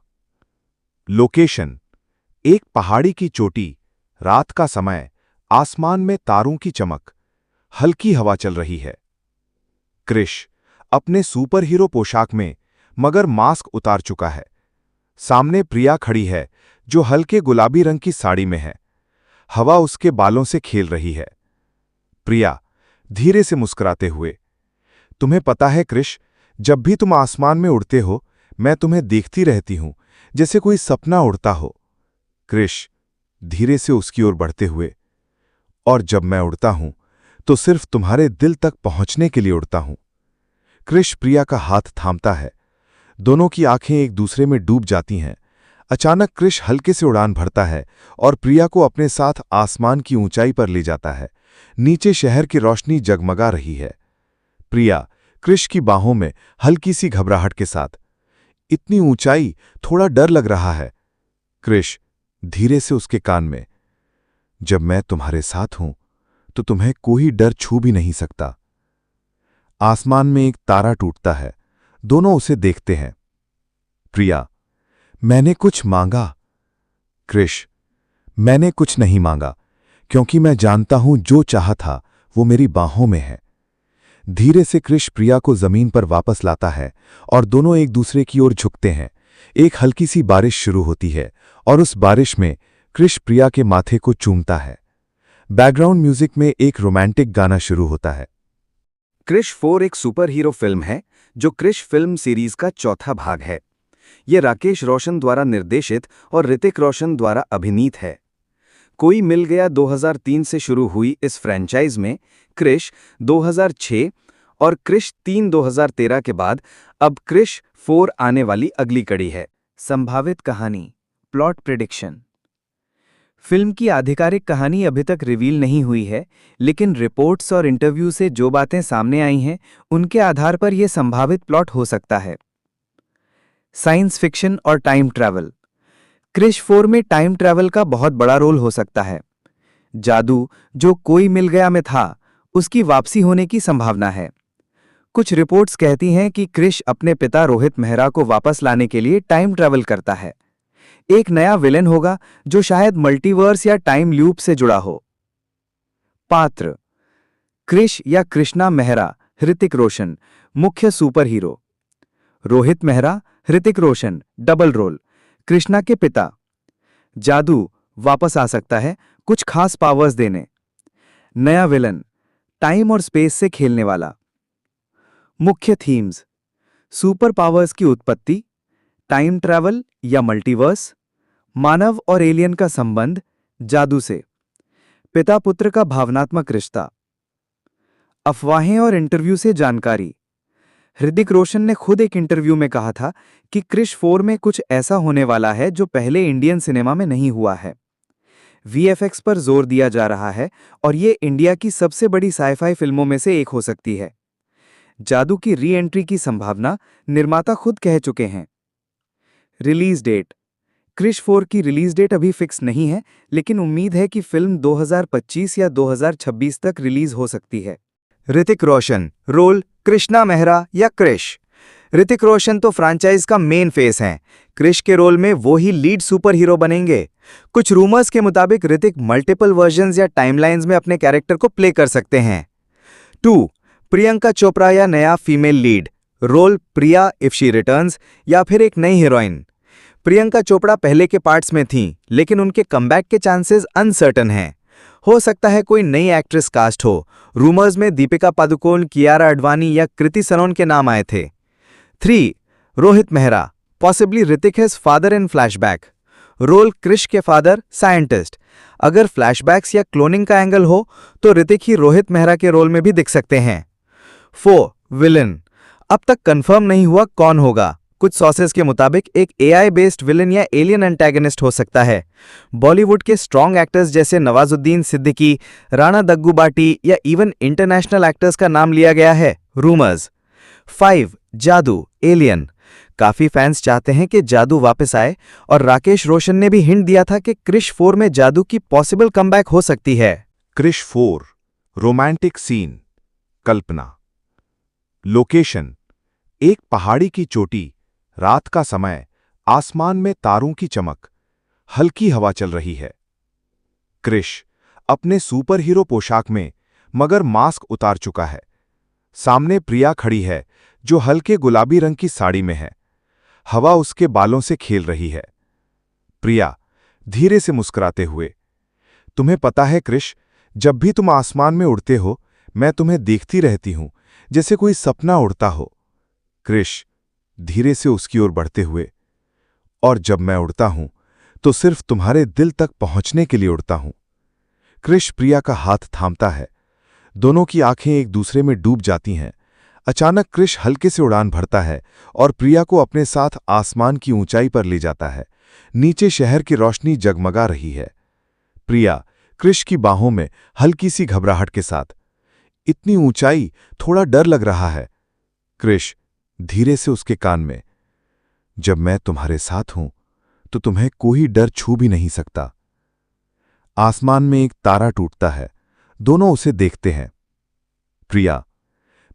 लोकेशन: एक पहाड़ी की चोटी, रात का समय, आसमान में तारों की चमक, हल्की हवा चल रही है। क्रिश अपने सुपर हीरो पोशाक में, मगर मास्क उतार चुका है। सामने प्रिया खड़ी है जो हल्के गुलाबी रंग की साड़ी में है। हवा उसके बालों से खेल रही है। प्रिया धीरे से मुस्कुराते हुए, तुम्हें पता है क्रिश, जब भी तुम आसमान में उड़ते हो मैं तुम्हें देखती रहती हूं, जैसे कोई सपना उड़ता हो। क्रिश धीरे से उसकी ओर बढ़ते हुए, और जब मैं उड़ता हूं तो सिर्फ तुम्हारे दिल तक पहुंचने के लिए उड़ता हूं। क्रिश प्रिया का हाथ थामता है। दोनों की आंखें एक दूसरे में डूब जाती हैं। अचानक क्रिश हल्के से उड़ान भरता है और प्रिया को अपने साथ आसमान की ऊंचाई पर ले जाता है। नीचे शहर की रोशनी जगमगा रही है। प्रिया क्रिश की बाहों में हल्की सी घबराहट के साथ, इतनी ऊंचाई, थोड़ा डर लग रहा है। क्रिश धीरे से उसके कान में, जब मैं तुम्हारे साथ हूं तो तुम्हें कोई डर छू भी नहीं सकता। आसमान में एक तारा टूटता है। दोनों उसे देखते हैं। प्रिया, मैंने कुछ मांगा। क्रिश, मैंने कुछ नहीं मांगा, क्योंकि मैं जानता हूं जो चाहा था वो मेरी बाहों में है। धीरे से क्रिश प्रिया को जमीन पर वापस लाता है और दोनों एक दूसरे की ओर झुकते हैं। एक हल्की सी बारिश शुरू होती है और उस बारिश में क्रिश प्रिया के माथे को चूमता है। बैकग्राउंड म्यूजिक में एक रोमांटिक गाना शुरू होता है। क्रिश 4 एक सुपर हीरो फिल्म है जो क्रिश फिल्म सीरीज का चौथा भाग है। ये राकेश रोशन द्वारा निर्देशित और ऋतिक रोशन द्वारा अभिनीत है। कोई मिल गया 2003 से शुरू हुई इस फ्रेंचाइज में क्रिश 2006 और क्रिश 3 2013 के बाद अब क्रिश 4 आने वाली अगली कड़ी है। संभावित कहानी, प्लॉट प्रिडिक्शन। फिल्म की आधिकारिक कहानी अभी तक रिवील नहीं हुई है, लेकिन रिपोर्ट्स और इंटरव्यू से जो बातें सामने आई हैं, उनके आधार पर यह संभावित प्लॉट हो सकता है। साइंस फिक्शन और टाइम ट्रैवल। क्रिश 4 में टाइम ट्रैवल का बहुत बड़ा रोल हो सकता है। जादू जो कोई मिल गया में था, उसकी वापसी होने की संभावना है। कुछ रिपोर्ट्स कहती हैं कि क्रिश अपने पिता रोहित मेहरा को वापस लाने के लिए टाइम ट्रैवल करता है। एक नया विलेन होगा जो शायद मल्टीवर्स या टाइम लूप से जुड़ा हो। पात्र: क्रिश या कृष्णा मेहरा, ऋतिक रोशन, मुख्य super hero. Rohit Mehra, Hrithik Roshan, double role, Krishna के पिता। जादू वापस आ सकता है, कुछ खास पावर्स देने। नया विलन, टाइम और स्पेस से खेलने वाला। मुख्य थीम्स: सुपर पावर्स की उत्पत्ति, टाइम ट्रैवल या मल्टीवर्स, मानव और एलियन का संबंध, जादू से, पिता पुत्र का भावनात्मक रिश्ता। अफवाहें और इंटरव्यू से जानकारी। ऋतिक रोशन ने खुद एक इंटरव्यू में कहा था कि क्रिश 4 में कुछ ऐसा होने वाला है जो पहले इंडियन सिनेमा में नहीं हुआ है। वीएफएक्स पर जोर दिया जा रहा है और ये इंडिया की सबसे बड़ी साइफाई फिल्मों में से एक हो सकती है। जादू की री एंट्री की संभावना निर्माता खुद कह चुके हैं। रिलीज डेट: क्रिश 4 की रिलीज डेट अभी फिक्स नहीं है, लेकिन उम्मीद है कि फिल्म 2025 या 2026 तक रिलीज हो सकती है। ऋतिक रोशन, रोल कृष्णा मेहरा या क्रिश। ऋतिक रोशन तो फ्रैंचाइज का मेन फेस हैं। क्रिश के रोल में वो ही लीड सुपर हीरो बनेंगे। कुछ रूमर्स के मुताबिक ऋतिक मल्टीपल वर्जन्स या टाइमलाइंस में अपने कैरेक्टर को प्ले कर सकते हैं। 2. प्रियंका चोपड़ा या नया female lead, role Priya if she returns या फिर एक नई हीरोइन। प्रियंका चोपड़ा पहले के पार्ट्स में थीं, लेकिन उनके कमबैक के चांसेस अनसर्टन हैं। हो सकता है कोई नई एक्ट्रेस कास्ट हो। रूमर्स में दीपिका पादुकोण, कियारा आडवाणी या कृति सनोन के नाम आए थे। 3. Rohit Mehra, possibly Hrithik his father in flashback, role Krrish के फादर, साइंटिस्ट। अगर फ्लैशबैक्स या क्लोनिंग का एंगल हो तो ऋतिक ही रोहित मेहरा के रोल में भी दिख सकते हैं। 4. विलन, अब तक कंफर्म नहीं हुआ कौन होगा। कुछ सोर्सेज के मुताबिक एक एआई बेस्ड विलन या एलियन एंटेगनिस्ट हो सकता है। बॉलीवुड के स्ट्रॉन्ग एक्टर्स जैसे नवाजुद्दीन सिद्दीकी, राणा दग्गूबाटी या इवन इंटरनेशनल एक्टर्स का नाम लिया गया है। रूमर्स। 5. जादू, एलियन। काफी फैंस चाहते हैं कि जादू वापस आए और राकेश रोशन ने भी हिंट दिया था कि क्रिश 4 में जादू की पॉसिबल कमबैक हो सकती है। क्रिश 4 रोमांटिक सीन, कल्पना। लोकेशन: एक पहाड़ी की चोटी, रात का समय, आसमान में तारों की चमक, हल्की हवा चल रही है। क्रिश अपने सुपर हीरो पोशाक में, मगर मास्क उतार चुका है। सामने प्रिया खड़ी है जो हल्के गुलाबी रंग की साड़ी में है। हवा उसके बालों से खेल रही है। प्रिया धीरे से मुस्कुराते हुए, तुम्हें पता है क्रिश, जब भी तुम आसमान में उड़ते हो मैं तुम्हें देखती रहती हूं, जैसे कोई सपना उड़ता हो। क्रिश धीरे से उसकी ओर बढ़ते हुए, और जब मैं उड़ता हूं तो सिर्फ तुम्हारे दिल तक पहुंचने के लिए उड़ता हूं। क्रिश प्रिया का हाथ थामता है। दोनों की आंखें एक दूसरे में डूब जाती हैं। अचानक क्रिश हल्के से उड़ान भरता है और प्रिया को अपने साथ आसमान की ऊंचाई पर ले जाता है। नीचे शहर की रोशनी जगमगा रही है। प्रिया क्रिश की बाहों में हल्की सी घबराहट के साथ, इतनी ऊंचाई, थोड़ा डर लग रहा है। क्रिश धीरे से उसके कान में, जब मैं तुम्हारे साथ हूं तो तुम्हें कोई डर छू भी नहीं सकता। आसमान में एक तारा टूटता है। दोनों उसे देखते हैं। प्रिया,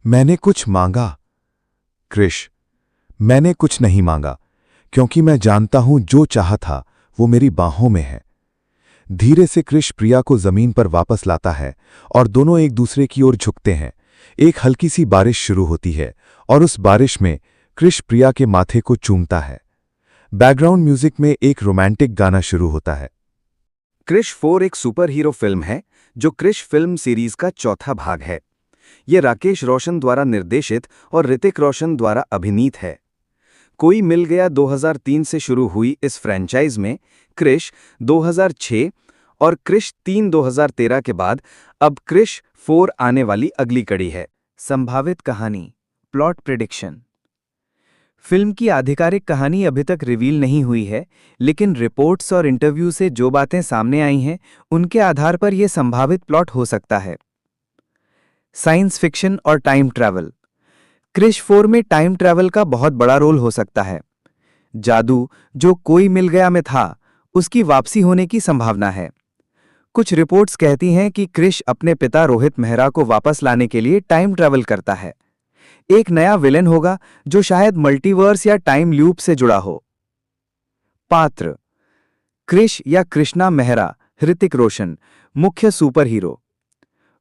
मैंने कुछ मांगा। क्रिश, मैंने कुछ नहीं मांगा, क्योंकि मैं जानता हूं जो चाहा था वो मेरी बाहों में है। धीरे से क्रिश प्रिया को जमीन पर वापस लाता है और दोनों एक दूसरे की ओर झुकते हैं। एक हल्की सी बारिश शुरू होती है और उस बारिश में क्रिश प्रिया के माथे को चूमता है। बैकग्राउंड म्यूजिक में एक रोमांटिक गाना शुरू होता है। क्रिश 4 एक सुपर हीरो फिल्म है जो क्रिश फिल्म सीरीज का चौथा भाग है। ये राकेश रोशन द्वारा निर्देशित और ऋतिक रोशन द्वारा अभिनीत है। कोई मिल गया 2003 से शुरू हुई इस फ्रेंचाइज में क्रिश 2006 और क्रिश 3 2013 के बाद अब क्रिश 4 आने वाली अगली कड़ी है। संभावित कहानी, प्लॉट प्रिडिक्शन। फिल्म की आधिकारिक कहानी अभी तक रिवील नहीं हुई है, लेकिन रिपोर्ट्स और इंटरव्यू से जो बातें सामने आई हैं, उनके आधार पर यह संभावित प्लॉट हो सकता है। साइंस फिक्शन और टाइम ट्रैवल। क्रिश 4 में टाइम ट्रैवल का बहुत बड़ा रोल हो सकता है। जादू जो कोई मिल गया में था, उसकी वापसी होने की संभावना है। कुछ रिपोर्ट्स कहती हैं कि क्रिश अपने पिता रोहित मेहरा को वापस लाने के लिए टाइम ट्रैवल करता है। एक नया विलेन होगा जो शायद मल्टीवर्स या टाइम लूप से जुड़ा हो। पात्र: क्रिश या कृष्णा मेहरा, ऋतिक रोशन, मुख्य super hero.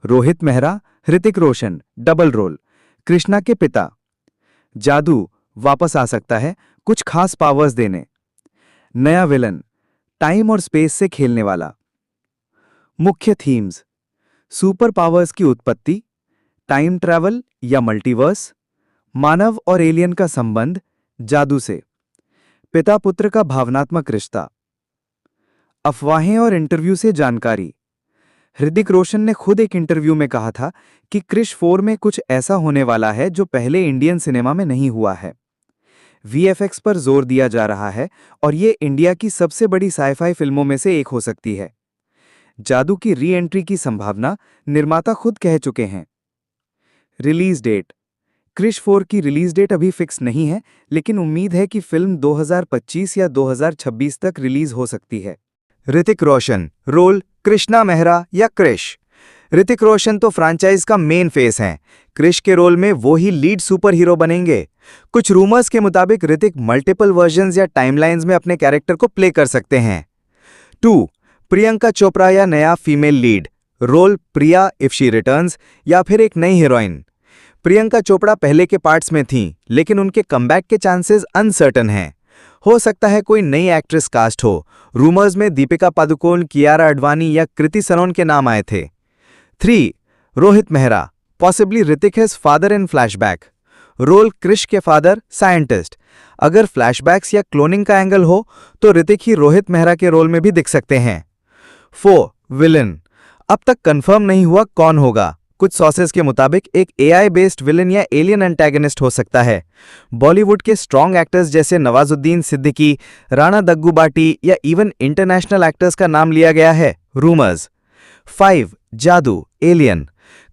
Rohit Mehra, Hrithik Roshan, double role, Krishna के पिता। जादू वापस आ सकता है, कुछ खास पावर्स देने। नया विलन, टाइम और स्पेस से खेलने वाला। मुख्य थीम्स: सुपर पावर्स की उत्पत्ति, टाइम ट्रैवल या मल्टीवर्स, मानव और एलियन का संबंध, जादू से, पिता पुत्र का भावनात्मक रिश्ता। अफवाहें और इंटरव्यू से जानकारी। ऋतिक रोशन ने खुद एक इंटरव्यू में कहा था कि क्रिश 4 में कुछ ऐसा होने वाला है जो पहले इंडियन सिनेमा में नहीं हुआ है। वीएफएक्स पर जोर दिया जा रहा है और ये इंडिया की सबसे बड़ी साइफाई फिल्मों में से एक हो सकती है। जादू की री एंट्री की संभावना निर्माता खुद कह चुके हैं। रिलीज डेट: क्रिश 4 की रिलीज डेट अभी फिक्स नहीं है, लेकिन उम्मीद है कि फिल्म 2025 या 2026 तक रिलीज हो सकती है। ऋतिक रोशन, रोल कृष्णा मेहरा या क्रिश। ऋतिक रोशन तो फ्रैंचाइज का मेन फेस हैं। क्रिश के रोल में वो ही लीड सुपर हीरो बनेंगे। कुछ रूमर्स के मुताबिक ऋतिक मल्टीपल वर्जन्स या टाइमलाइंस में अपने कैरेक्टर को प्ले कर सकते हैं। 2. प्रियंका चोपड़ा या नया female lead, role Priya if she returns या फिर एक नई हीरोइन। प्रियंका चोपड़ा पहले के पार्ट्स में थीं, लेकिन उनके कमबैक के चांसेस अनसर्टन हैं। हो सकता है कोई नई एक्ट्रेस कास्ट हो। रूमर्स में दीपिका पादुकोण, कियारा आडवाणी या कृति सनोन के नाम आए थे। 3. Rohit Mehra, possibly Hrithik his father in flashback, role Krrish के फादर, साइंटिस्ट। अगर फ्लैशबैक्स या क्लोनिंग का एंगल हो तो ऋतिक ही रोहित मेहरा के रोल में भी दिख सकते हैं। 4. विलन, अब तक कंफर्म नहीं हुआ कौन होगा। कुछ सोर्सेज के मुताबिक एक एआई बेस्ड विलन या एलियन एंटेगनिस्ट हो सकता है। बॉलीवुड के स्ट्रॉन्ग एक्टर्स जैसे नवाजुद्दीन सिद्दीकी, राणा दग्गूबाटी या इवन इंटरनेशनल एक्टर्स का नाम लिया गया है। रूमर्स। 5. जादू, एलियन।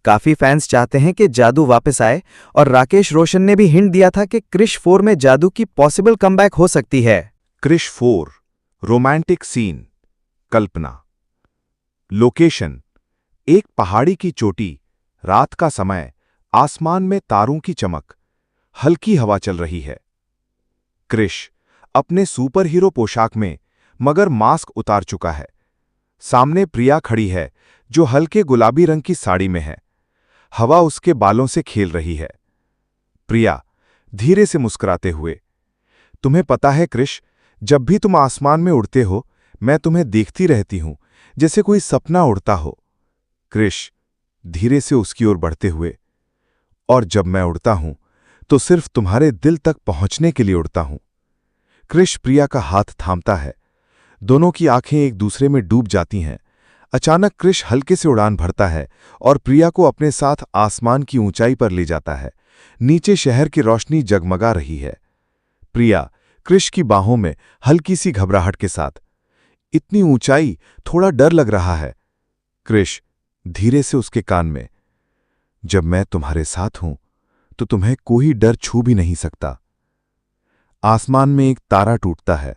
काफी फैंस चाहते हैं कि जादू वापस आए और राकेश रोशन ने भी हिंट दिया था कि क्रिश 4 में जादू की पॉसिबल कमबैक हो सकती है। क्रिश 4 रोमांटिक सीन, कल्पना। लोकेशन: एक पहाड़ी की चोटी, रात का समय, आसमान में तारों की चमक, हल्की हवा चल रही है। क्रिश अपने सुपर हीरो पोशाक में, मगर मास्क उतार चुका है। सामने प्रिया खड़ी है जो हल्के गुलाबी रंग की साड़ी में है। हवा उसके बालों से खेल रही है। प्रिया धीरे से मुस्कुराते हुए, तुम्हें पता है क्रिश, जब भी तुम आसमान में उड़ते हो मैं तुम्हें देखती रहती हूं, जैसे कोई सपना उड़ता हो। क्रिश धीरे से उसकी ओर बढ़ते हुए, और जब मैं उड़ता हूं तो सिर्फ तुम्हारे दिल तक पहुंचने के लिए उड़ता हूं। क्रिश प्रिया का हाथ थामता है। दोनों की आंखें एक दूसरे में डूब जाती हैं। अचानक क्रिश हल्के से उड़ान भरता है और प्रिया को अपने साथ आसमान की ऊंचाई पर ले जाता है। नीचे शहर की रोशनी जगमगा रही है। प्रिया क्रिश की बाहों में हल्की सी घबराहट के साथ, इतनी ऊंचाई, थोड़ा डर लग रहा है। क्रिश धीरे से उसके कान में, जब मैं तुम्हारे साथ हूं तो तुम्हें कोई डर छू भी नहीं सकता। आसमान में एक तारा टूटता है।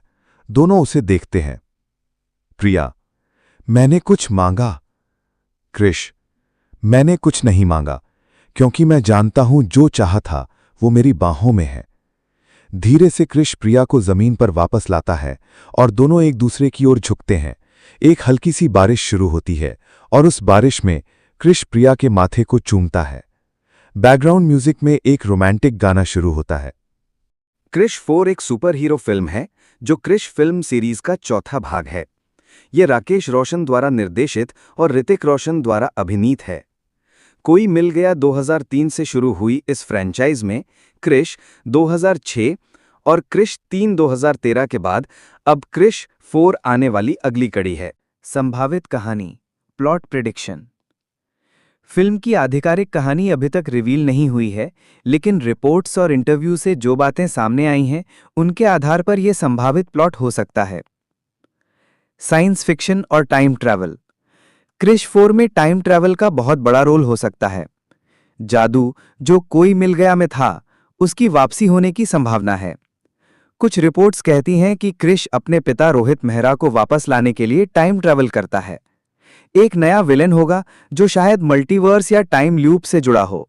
दोनों उसे देखते हैं। प्रिया, मैंने कुछ मांगा। क्रिश, मैंने कुछ नहीं मांगा, क्योंकि मैं जानता हूं जो चाहा था वो मेरी बाहों में है। धीरे से क्रिश प्रिया को जमीन पर वापस लाता है और दोनों एक दूसरे की ओर झुकते हैं। एक हल्की सी बारिश शुरू होती है और उस बारिश में क्रिश प्रिया के माथे को चूमता है। बैकग्राउंड म्यूजिक में एक रोमांटिक गाना शुरू होता है। क्रिश 4 एक सुपर हीरो फिल्म है जो क्रिश फिल्म सीरीज का चौथा भाग है। ये राकेश रोशन द्वारा निर्देशित और ऋतिक रोशन द्वारा अभिनीत है। कोई मिल गया 2003 से शुरू हुई इस फ्रेंचाइज में क्रिश 2006 और क्रिश 3 2013 के बाद अब क्रिश 4 आने वाली अगली कड़ी है। संभावित कहानी, प्लॉट प्रिडिक्शन। फिल्म की आधिकारिक कहानी अभी तक रिवील नहीं हुई है, लेकिन रिपोर्ट्स और इंटरव्यू से जो बातें सामने आई हैं, उनके आधार पर यह संभावित प्लॉट हो सकता है। साइंस फिक्शन और टाइम ट्रैवल। क्रिश 4 में टाइम ट्रैवल का बहुत बड़ा रोल हो सकता है। जादू जो कोई मिल गया में था, उसकी वापसी होने की संभावना है। कुछ रिपोर्ट्स कहती हैं कि क्रिश अपने पिता रोहित मेहरा को वापस लाने के लिए टाइम ट्रैवल करता है। एक नया विलेन होगा जो शायद मल्टीवर्स या टाइम लूप से जुड़ा हो।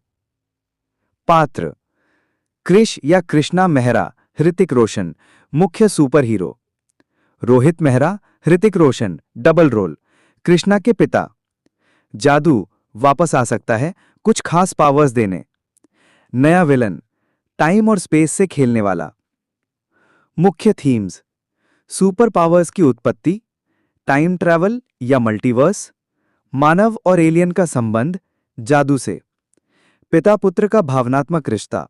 पात्र: क्रिश या कृष्णा मेहरा, ऋतिक रोशन, मुख्य super hero. Rohit Mehra, Hrithik Roshan, double role, Krishna के पिता। जादू वापस आ सकता है, कुछ खास पावर्स देने। नया विलन, टाइम और स्पेस से खेलने वाला। मुख्य थीम्स: सुपर पावर्स की उत्पत्ति, टाइम ट्रैवल या मल्टीवर्स, मानव और एलियन का संबंध, जादू से, पिता पुत्र का भावनात्मक रिश्ता।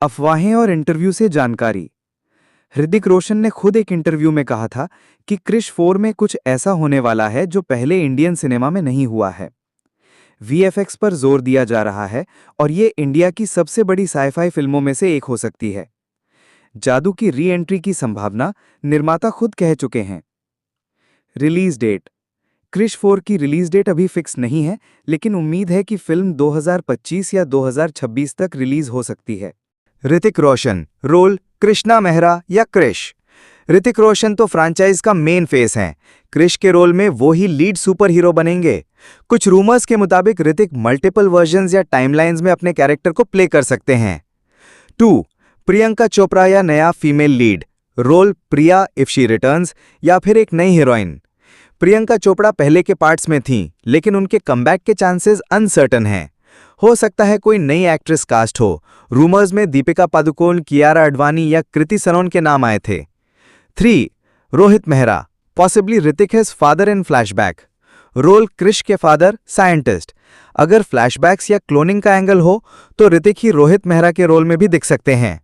अफवाहें और इंटरव्यू से जानकारी। ऋतिक रोशन ने खुद एक इंटरव्यू में कहा था कि क्रिश 4 में कुछ ऐसा होने वाला है जो पहले इंडियन सिनेमा में नहीं हुआ है। वीएफएक्स पर जोर दिया जा रहा है और ये इंडिया की सबसे बड़ी साइफाई फिल्मों में से एक हो सकती है। जादू की री एंट्री की संभावना निर्माता खुद कह चुके हैं। रिलीज डेट: क्रिश 4 की रिलीज डेट अभी फिक्स नहीं है, लेकिन उम्मीद है कि फिल्म 2025 या 2026 तक रिलीज हो सकती है। ऋतिक रोशन, रोल कृष्णा मेहरा या क्रिश। ऋतिक रोशन तो फ्रैंचाइज का मेन फेस हैं। क्रिश के रोल में वो ही लीड सुपर हीरो बनेंगे। कुछ रूमर्स के मुताबिक ऋतिक मल्टीपल वर्जन्स या टाइमलाइंस में अपने कैरेक्टर को प्ले कर सकते हैं। 2. प्रियंका चोपड़ा या नया female lead, role Priya if she returns या फिर एक नई हीरोइन। प्रियंका चोपड़ा पहले के पार्ट्स में थीं, लेकिन उनके कमबैक के चांसेस अनसर्टन हैं। हो सकता है कोई नई एक्ट्रेस कास्ट हो। रूमर्स में दीपिका पादुकोण, कियारा आडवाणी या कृति सनोन के नाम आए थे। 3. Rohit Mehra, possibly Hrithik his father in flashback, role Krrish के फादर, साइंटिस्ट। अगर फ्लैशबैक्स या क्लोनिंग का एंगल हो तो ऋतिक ही रोहित मेहरा के रोल में भी दिख सकते हैं।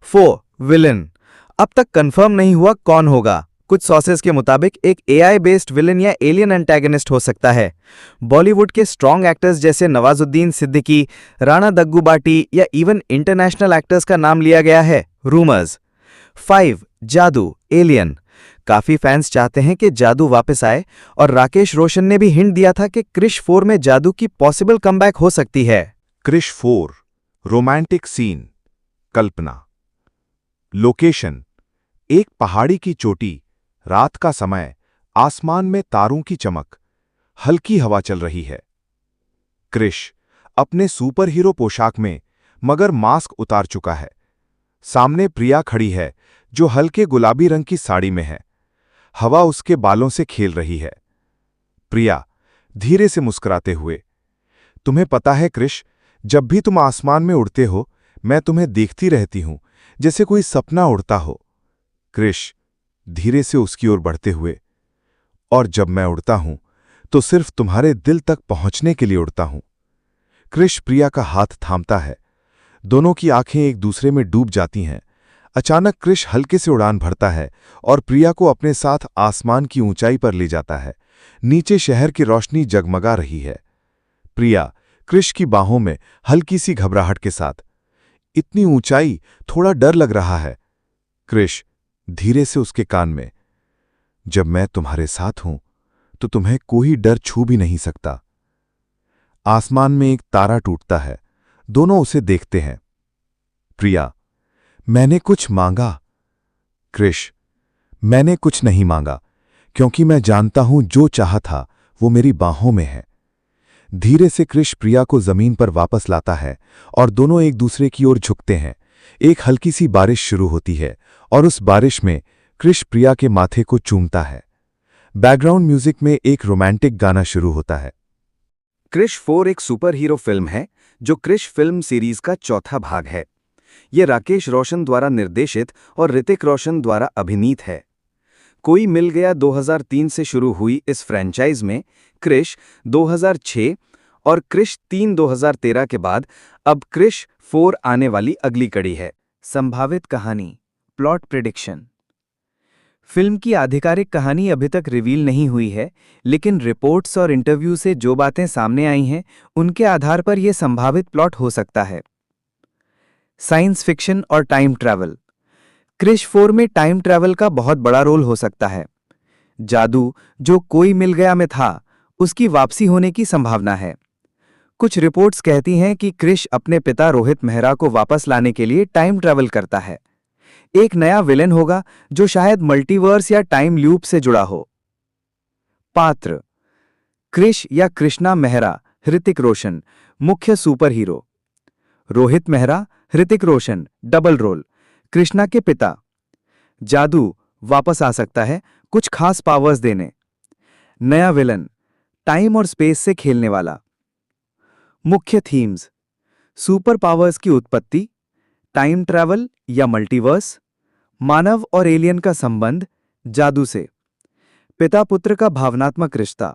4. विलन, अब तक कंफर्म नहीं हुआ कौन होगा। कुछ सोर्सेज के मुताबिक एक एआई बेस्ड विलन या एलियन एंटेगनिस्ट हो सकता है। बॉलीवुड के स्ट्रॉन्ग एक्टर्स जैसे नवाजुद्दीन सिद्दीकी, राणा दग्गूबाटी या इवन इंटरनेशनल एक्टर्स का नाम लिया गया है। रूमर्स। 5. जादू, एलियन। काफी फैंस चाहते हैं कि जादू वापस आए और राकेश रोशन ने भी हिंट दिया था कि क्रिश 4 में जादू की पॉसिबल कमबैक हो सकती है। क्रिश 4 रोमांटिक सीन, कल्पना। लोकेशन: एक पहाड़ी की चोटी, रात का समय, आसमान में तारों की चमक, हल्की हवा चल रही है। क्रिश अपने सुपर हीरो पोशाक में, मगर मास्क उतार चुका है। सामने प्रिया खड़ी है जो हल्के गुलाबी रंग की साड़ी में है। हवा उसके बालों से खेल रही है। प्रिया धीरे से मुस्कुराते हुए, तुम्हें पता है क्रिश, जब भी तुम आसमान में उड़ते हो मैं तुम्हें देखती रहती हूं, जैसे कोई सपना उड़ता हो। क्रिश धीरे से उसकी ओर बढ़ते हुए, और जब मैं उड़ता हूं तो सिर्फ तुम्हारे दिल तक पहुंचने के लिए उड़ता हूं। क्रिश प्रिया का हाथ थामता है। दोनों की आंखें एक दूसरे में डूब जाती हैं। अचानक क्रिश हल्के से उड़ान भरता है और प्रिया को अपने साथ आसमान की ऊंचाई पर ले जाता है। नीचे शहर की रोशनी जगमगा रही है। प्रिया क्रिश की बाहों में हल्की सी घबराहट के साथ, इतनी ऊंचाई, थोड़ा डर लग रहा है। क्रिश धीरे से उसके कान में, जब मैं तुम्हारे साथ हूं तो तुम्हें कोई डर छू भी नहीं सकता। आसमान में एक तारा टूटता है। दोनों उसे देखते हैं। प्रिया, मैंने कुछ मांगा। क्रिश, मैंने कुछ नहीं मांगा, क्योंकि मैं जानता हूं जो चाहा था वो मेरी बाहों में है। धीरे से क्रिश प्रिया को जमीन पर वापस लाता है और दोनों एक दूसरे की ओर झुकते हैं। एक हल्की सी बारिश शुरू होती है और उस बारिश में क्रिश प्रिया के माथे को चूमता है। बैकग्राउंड म्यूजिक में एक रोमांटिक गाना शुरू होता है। क्रिश 4 एक सुपर हीरो फिल्म है जो क्रिश फिल्म सीरीज का चौथा भाग है। यह राकेश रोशन द्वारा निर्देशित और ऋतिक रोशन द्वारा अभिनीत है। कोई मिल गया 2003 से शुरू हुई इस फ्रेंचाइज में क्रिश 2006 और क्रिश 3 2013 के बाद अब क्रिश 4 आने वाली अगली कड़ी है। संभावित कहानी, प्लॉट प्रिडिक्शन। फिल्म की आधिकारिक कहानी अभी तक रिवील नहीं हुई है, लेकिन रिपोर्ट्स और इंटरव्यू से जो बातें सामने आई हैं, उनके आधार पर यह संभावित प्लॉट हो सकता है। साइंस फिक्शन और टाइम ट्रैवल। क्रिश 4 में टाइम ट्रैवल का बहुत बड़ा रोल हो सकता है। जादू जो कोई मिल गया में था, उसकी वापसी होने की संभावना है। कुछ रिपोर्ट्स कहती हैं कि क्रिश अपने पिता रोहित मेहरा को वापस लाने के लिए टाइम ट्रैवल करता है। एक नया विलेन होगा जो शायद मल्टीवर्स या टाइम लूप से जुड़ा हो। पात्र: क्रिश या कृष्णा मेहरा, ऋतिक रोशन, मुख्य super hero. Rohit Mehra, Hrithik Roshan, double role, Krishna के पिता। जादू वापस आ सकता है, कुछ खास पावर्स देने। नया विलन, टाइम और स्पेस से खेलने वाला। मुख्य थीम्स: सुपर पावर्स की उत्पत्ति, टाइम ट्रैवल या मल्टीवर्स, मानव और एलियन का संबंध, जादू से, पिता पुत्र का भावनात्मक रिश्ता।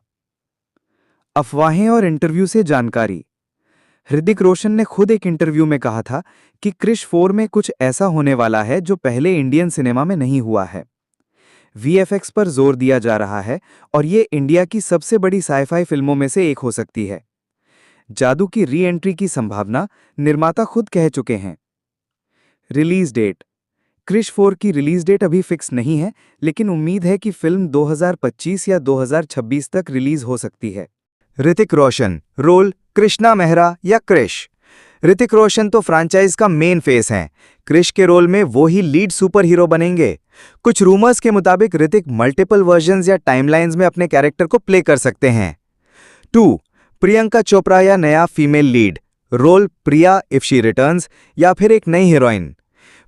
अफवाहें और इंटरव्यू से जानकारी। ऋतिक रोशन ने खुद एक इंटरव्यू में कहा था कि क्रिश 4 में कुछ ऐसा होने वाला है जो पहले इंडियन सिनेमा में नहीं हुआ है। वीएफएक्स पर जोर दिया जा रहा है और ये इंडिया की सबसे बड़ी साइफाई फिल्मों में से एक हो सकती है। जादू की री एंट्री की संभावना निर्माता खुद कह चुके हैं। रिलीज डेट: क्रिश 4 की रिलीज डेट अभी फिक्स नहीं है, लेकिन उम्मीद है कि फिल्म 2025 या 2026 तक रिलीज हो सकती है। ऋतिक रोशन, रोल कृष्णा मेहरा या क्रिश। ऋतिक रोशन तो फ्रैंचाइज का मेन फेस हैं। क्रिश के रोल में वो ही लीड सुपर हीरो बनेंगे। कुछ रूमर्स के मुताबिक ऋतिक मल्टीपल वर्जन्स या टाइमलाइंस में अपने कैरेक्टर को प्ले कर सकते हैं। 2. प्रियंका चोपड़ा या नया female lead, role Priya if she returns या फिर एक नई हीरोइन।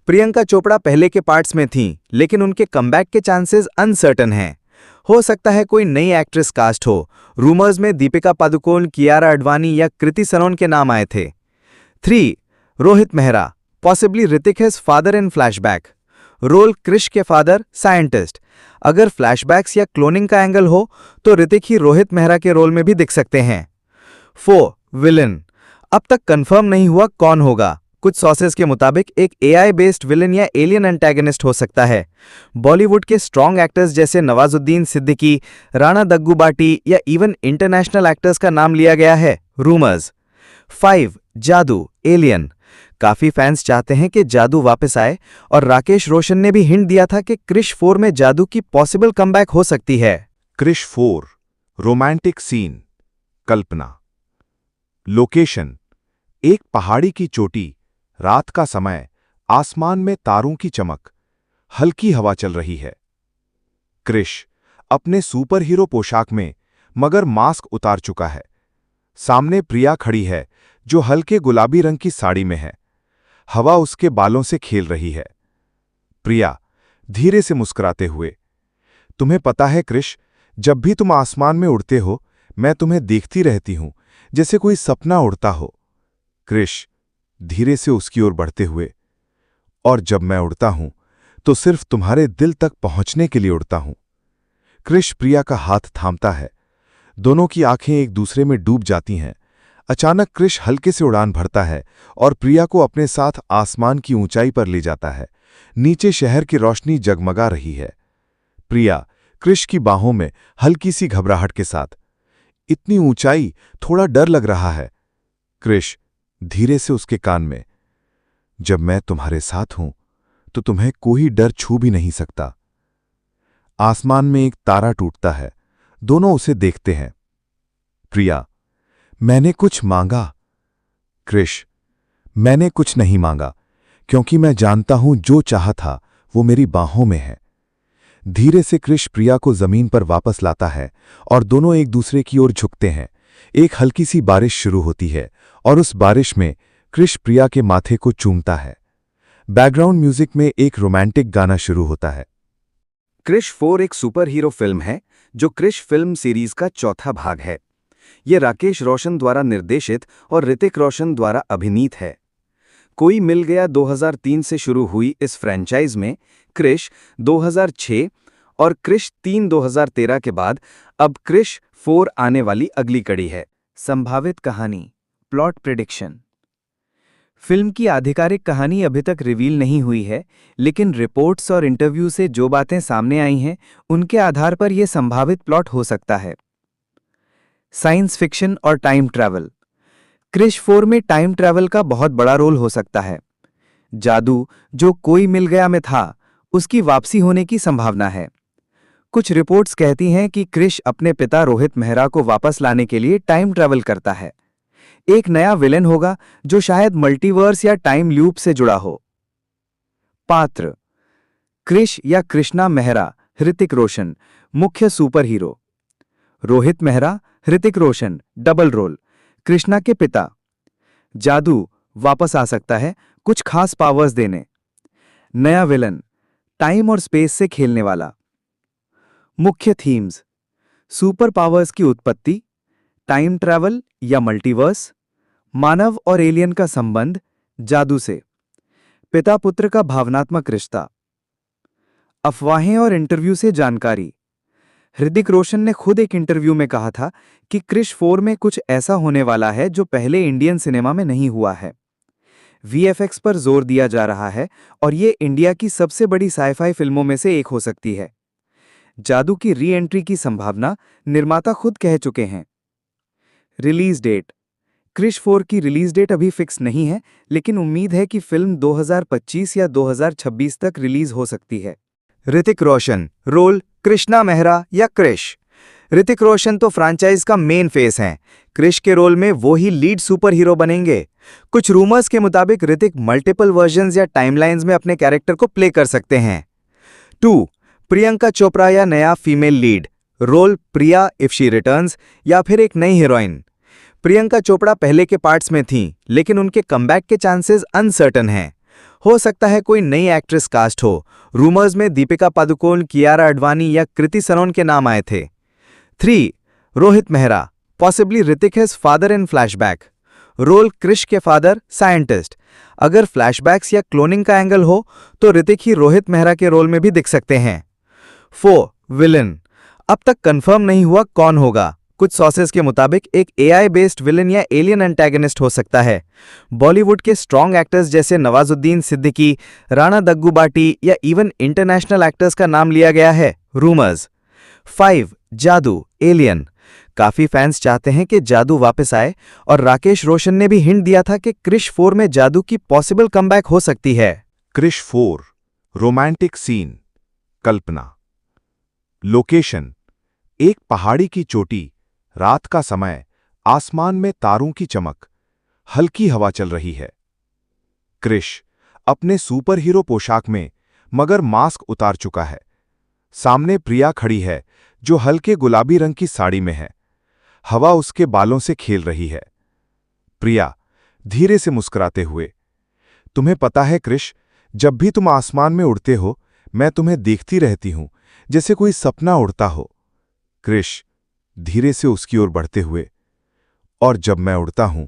प्रियंका चोपड़ा पहले के पार्ट्स में थीं, लेकिन उनके कमबैक के चांसेस अनसर्टन हैं। हो सकता है कोई नई एक्ट्रेस कास्ट हो। रूमर्स में दीपिका पादुकोण, कियारा आडवाणी या कृति सनोन के नाम आए थे। 3. Rohit Mehra, possibly Hrithik his father in flashback, role Krrish के फादर, साइंटिस्ट। अगर फ्लैशबैक्स या क्लोनिंग का एंगल हो तो ऋतिक ही रोहित मेहरा के रोल में भी दिख सकते हैं। 4. विलन, अब तक कंफर्म नहीं हुआ कौन होगा। कुछ सोर्सेज के मुताबिक एक एआई बेस्ड विलन या एलियन एंटेगनिस्ट हो सकता है। बॉलीवुड के स्ट्रॉन्ग एक्टर्स जैसे नवाजुद्दीन सिद्दीकी, राणा दग्गूबाटी या इवन इंटरनेशनल एक्टर्स का नाम लिया गया है। रूमर्स। 5. जादू, एलियन। काफी फैंस चाहते हैं कि जादू वापस आए और राकेश रोशन ने भी हिंट दिया था कि क्रिश 4 में जादू की पॉसिबल कमबैक हो सकती है। क्रिश 4 रोमांटिक सीन, कल्पना। लोकेशन: एक पहाड़ी की चोटी, रात का समय, आसमान में तारों की चमक, हल्की हवा चल रही है। क्रिश अपने सुपर हीरो पोशाक में, मगर मास्क उतार चुका है। सामने प्रिया खड़ी है जो हल्के गुलाबी रंग की साड़ी में है। हवा उसके बालों से खेल रही है। प्रिया धीरे से मुस्कुराते हुए, तुम्हें पता है क्रिश, जब भी तुम आसमान में उड़ते हो मैं तुम्हें देखती रहती हूं, जैसे कोई सपना उड़ता हो। क्रिश धीरे से उसकी ओर बढ़ते हुए, और जब मैं उड़ता हूं तो सिर्फ तुम्हारे दिल तक पहुंचने के लिए उड़ता हूं। क्रिश प्रिया का हाथ थामता है। दोनों की आंखें एक दूसरे में डूब जाती हैं। अचानक क्रिश हल्के से उड़ान भरता है और प्रिया को अपने साथ आसमान की ऊंचाई पर ले जाता है। नीचे शहर की रोशनी जगमगा रही है। प्रिया क्रिश की बाहों में हल्की सी घबराहट के साथ, इतनी ऊंचाई, थोड़ा डर लग रहा है। क्रिश धीरे से उसके कान में, जब मैं तुम्हारे साथ हूं तो तुम्हें कोई डर छू भी नहीं सकता। आसमान में एक तारा टूटता है। दोनों उसे देखते हैं। प्रिया, मैंने कुछ मांगा। क्रिश, मैंने कुछ नहीं मांगा, क्योंकि मैं जानता हूं जो चाहा था वो मेरी बाहों में है। धीरे से क्रिश प्रिया को जमीन पर वापस लाता है और दोनों एक दूसरे की ओर झुकते हैं। एक हल्की सी बारिश शुरू होती है और उस बारिश में क्रिश प्रिया के माथे को चूमता है। बैकग्राउंड म्यूजिक में एक रोमांटिक गाना शुरू होता है। क्रिश 4 एक सुपर हीरो फिल्म है जो क्रिश फिल्म सीरीज का चौथा भाग है। ये राकेश रोशन द्वारा निर्देशित और ऋतिक रोशन द्वारा अभिनीत है। कोई मिल गया 2003 से शुरू हुई इस फ्रेंचाइज में क्रिश 2006 और क्रिश 3 2013 के बाद अब क्रिश 4 आने वाली अगली कड़ी है। संभावित कहानी, प्लॉट प्रिडिक्शन। फिल्म की आधिकारिक कहानी अभी तक रिवील नहीं हुई है, लेकिन रिपोर्ट्स और इंटरव्यू से जो बातें सामने आई हैं, उनके आधार पर यह संभावित प्लॉट हो सकता है। साइंस फिक्शन और टाइम ट्रैवल। क्रिश 4 में टाइम ट्रैवल का बहुत बड़ा रोल हो सकता है। जादू जो कोई मिल गया में था, उसकी वापसी होने की संभावना है। कुछ रिपोर्ट्स कहती हैं कि क्रिश अपने पिता रोहित मेहरा को वापस लाने के लिए टाइम ट्रैवल करता है। एक नया विलेन होगा जो शायद मल्टीवर्स या टाइम लूप से जुड़ा हो। पात्र: क्रिश या कृष्णा मेहरा, ऋतिक रोशन, मुख्य super hero. Rohit Mehra, Hrithik Roshan, double role, Krishna के पिता। जादू वापस आ सकता है, कुछ खास पावर्स देने। नया विलन, टाइम और स्पेस से खेलने वाला। मुख्य थीम्स: सुपर पावर्स की उत्पत्ति, टाइम ट्रैवल या मल्टीवर्स, मानव और एलियन का संबंध, जादू से, पिता पुत्र का भावनात्मक रिश्ता। अफवाहें और इंटरव्यू से जानकारी। ऋतिक रोशन ने खुद एक इंटरव्यू में कहा था कि क्रिश 4 में कुछ ऐसा होने वाला है जो पहले इंडियन सिनेमा में नहीं हुआ है। वीएफएक्स पर जोर दिया जा रहा है और ये इंडिया की सबसे बड़ी साइफाई फिल्मों में से एक हो सकती है। जादू की री एंट्री की संभावना निर्माता खुद कह चुके हैं। रिलीज डेट: क्रिश 4 की रिलीज डेट अभी फिक्स नहीं है, लेकिन उम्मीद है कि फिल्म 2025 या 2026 तक रिलीज हो सकती है। ऋतिक रोशन, रोल कृष्णा मेहरा या क्रिश। ऋतिक रोशन तो फ्रैंचाइज का मेन फेस हैं। क्रिश के रोल में वो ही लीड सुपर हीरो बनेंगे। कुछ रूमर्स के मुताबिक ऋतिक मल्टीपल वर्जन्स या टाइमलाइंस में अपने कैरेक्टर को प्ले कर सकते हैं। 2. प्रियंका चोपड़ा या नया female lead, role Priya if she returns या फिर एक नई हीरोइन। प्रियंका चोपड़ा पहले के पार्ट्स में थीं, लेकिन उनके कमबैक के चांसेस अनसर्टन हैं। हो सकता है कोई नई एक्ट्रेस कास्ट हो। रूमर्स में दीपिका पादुकोण, कियारा अडवाणी या कृति सनोन के नाम आए थे। 3. Rohit Mehra, possibly Hrithik has father in flashback, role Krrish के फादर, साइंटिस्ट। अगर फ्लैशबैक्स या क्लोनिंग का एंगल हो तो ऋतिक ही रोहित मेहरा के रोल में भी दिख सकते हैं। 4. विलन, अब तक कंफर्म नहीं हुआ कौन होगा। कुछ सोर्सेज के मुताबिक एक एआई बेस्ड विलन या एलियन एंटेगनिस्ट हो सकता है। बॉलीवुड के स्ट्रॉन्ग एक्टर्स जैसे नवाजुद्दीन सिद्दीकी, राणा दग्गूबाटी या इवन इंटरनेशनल एक्टर्स का नाम लिया गया है। रूमर्स। 5. जादू, एलियन। काफी फैंस चाहते हैं कि जादू वापस आए और राकेश रोशन ने भी हिंट दिया था कि क्रिश 4 में जादू की पॉसिबल कमबैक हो सकती है। क्रिश 4 रोमांटिक सीन, कल्पना। लोकेशन: एक पहाड़ी की चोटी, रात का समय, आसमान में तारों की चमक, हल्की हवा चल रही है। क्रिश अपने सुपर हीरो पोशाक में, मगर मास्क उतार चुका है। सामने प्रिया खड़ी है जो हल्के गुलाबी रंग की साड़ी में है। हवा उसके बालों से खेल रही है। प्रिया धीरे से मुस्कुराते हुए, तुम्हें पता है क्रिश, जब भी तुम आसमान में उड़ते हो मैं तुम्हें देखती रहती हूं, जैसे कोई सपना उड़ता हो। क्रिश धीरे से उसकी ओर बढ़ते हुए, और जब मैं उड़ता हूं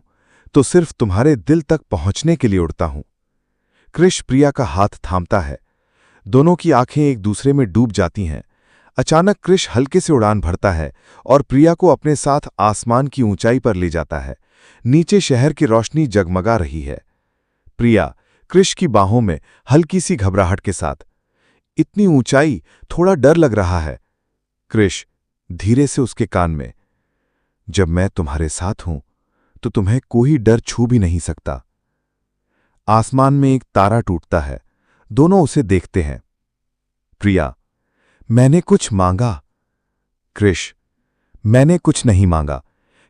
तो सिर्फ तुम्हारे दिल तक पहुंचने के लिए उड़ता हूं। क्रिश प्रिया का हाथ थामता है। दोनों की आंखें एक दूसरे में डूब जाती हैं। अचानक क्रिश हल्के से उड़ान भरता है और प्रिया को अपने साथ आसमान की ऊंचाई पर ले जाता है। नीचे शहर की रोशनी जगमगा रही है। प्रिया क्रिश की बाहों में हल्की सी घबराहट के साथ, इतनी ऊंचाई, थोड़ा डर लग रहा है। क्रिश धीरे से उसके कान में, जब मैं तुम्हारे साथ हूं तो तुम्हें कोई डर छू भी नहीं सकता। आसमान में एक तारा टूटता है। दोनों उसे देखते हैं। प्रिया, मैंने कुछ मांगा। क्रिश, मैंने कुछ नहीं मांगा,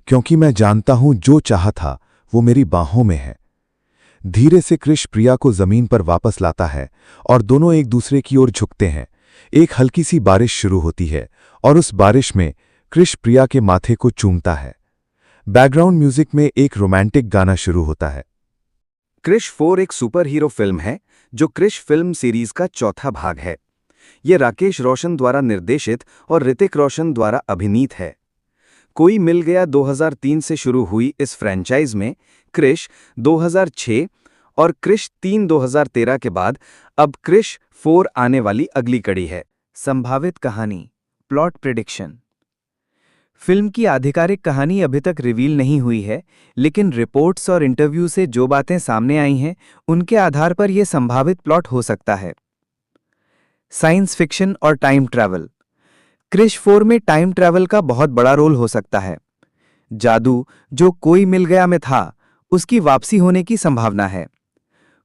क्योंकि मैं जानता हूं जो चाहा था वो मेरी बाहों में है। धीरे से क्रिश प्रिया को जमीन पर वापस लाता है और दोनों एक दूसरे की ओर झुकते हैं। एक हल्की सी बारिश शुरू होती है और उस बारिश में क्रिश प्रिया के माथे को चूमता है। बैकग्राउंड म्यूजिक में एक रोमांटिक गाना शुरू होता है। क्रिश 4 एक सुपर हीरो फिल्म है जो क्रिश फिल्म सीरीज का चौथा भाग है। ये राकेश रोशन द्वारा निर्देशित और ऋतिक रोशन द्वारा अभिनीत है। कोई मिल गया 2003 से शुरू हुई इस फ्रेंचाइज में क्रिश 2006 और क्रिश 3 2013 के बाद अब क्रिश 4 आने वाली अगली कड़ी है। संभावित कहानी, प्लॉट प्रिडिक्शन। फिल्म की आधिकारिक कहानी अभी तक रिवील नहीं हुई है, लेकिन रिपोर्ट्स और इंटरव्यू से जो बातें सामने आई हैं, उनके आधार पर यह संभावित प्लॉट हो सकता है। साइंस फिक्शन और टाइम ट्रैवल। क्रिश 4 में टाइम ट्रैवल का बहुत बड़ा रोल हो सकता है। जादू जो कोई मिल गया में था, उसकी वापसी होने की संभावना है।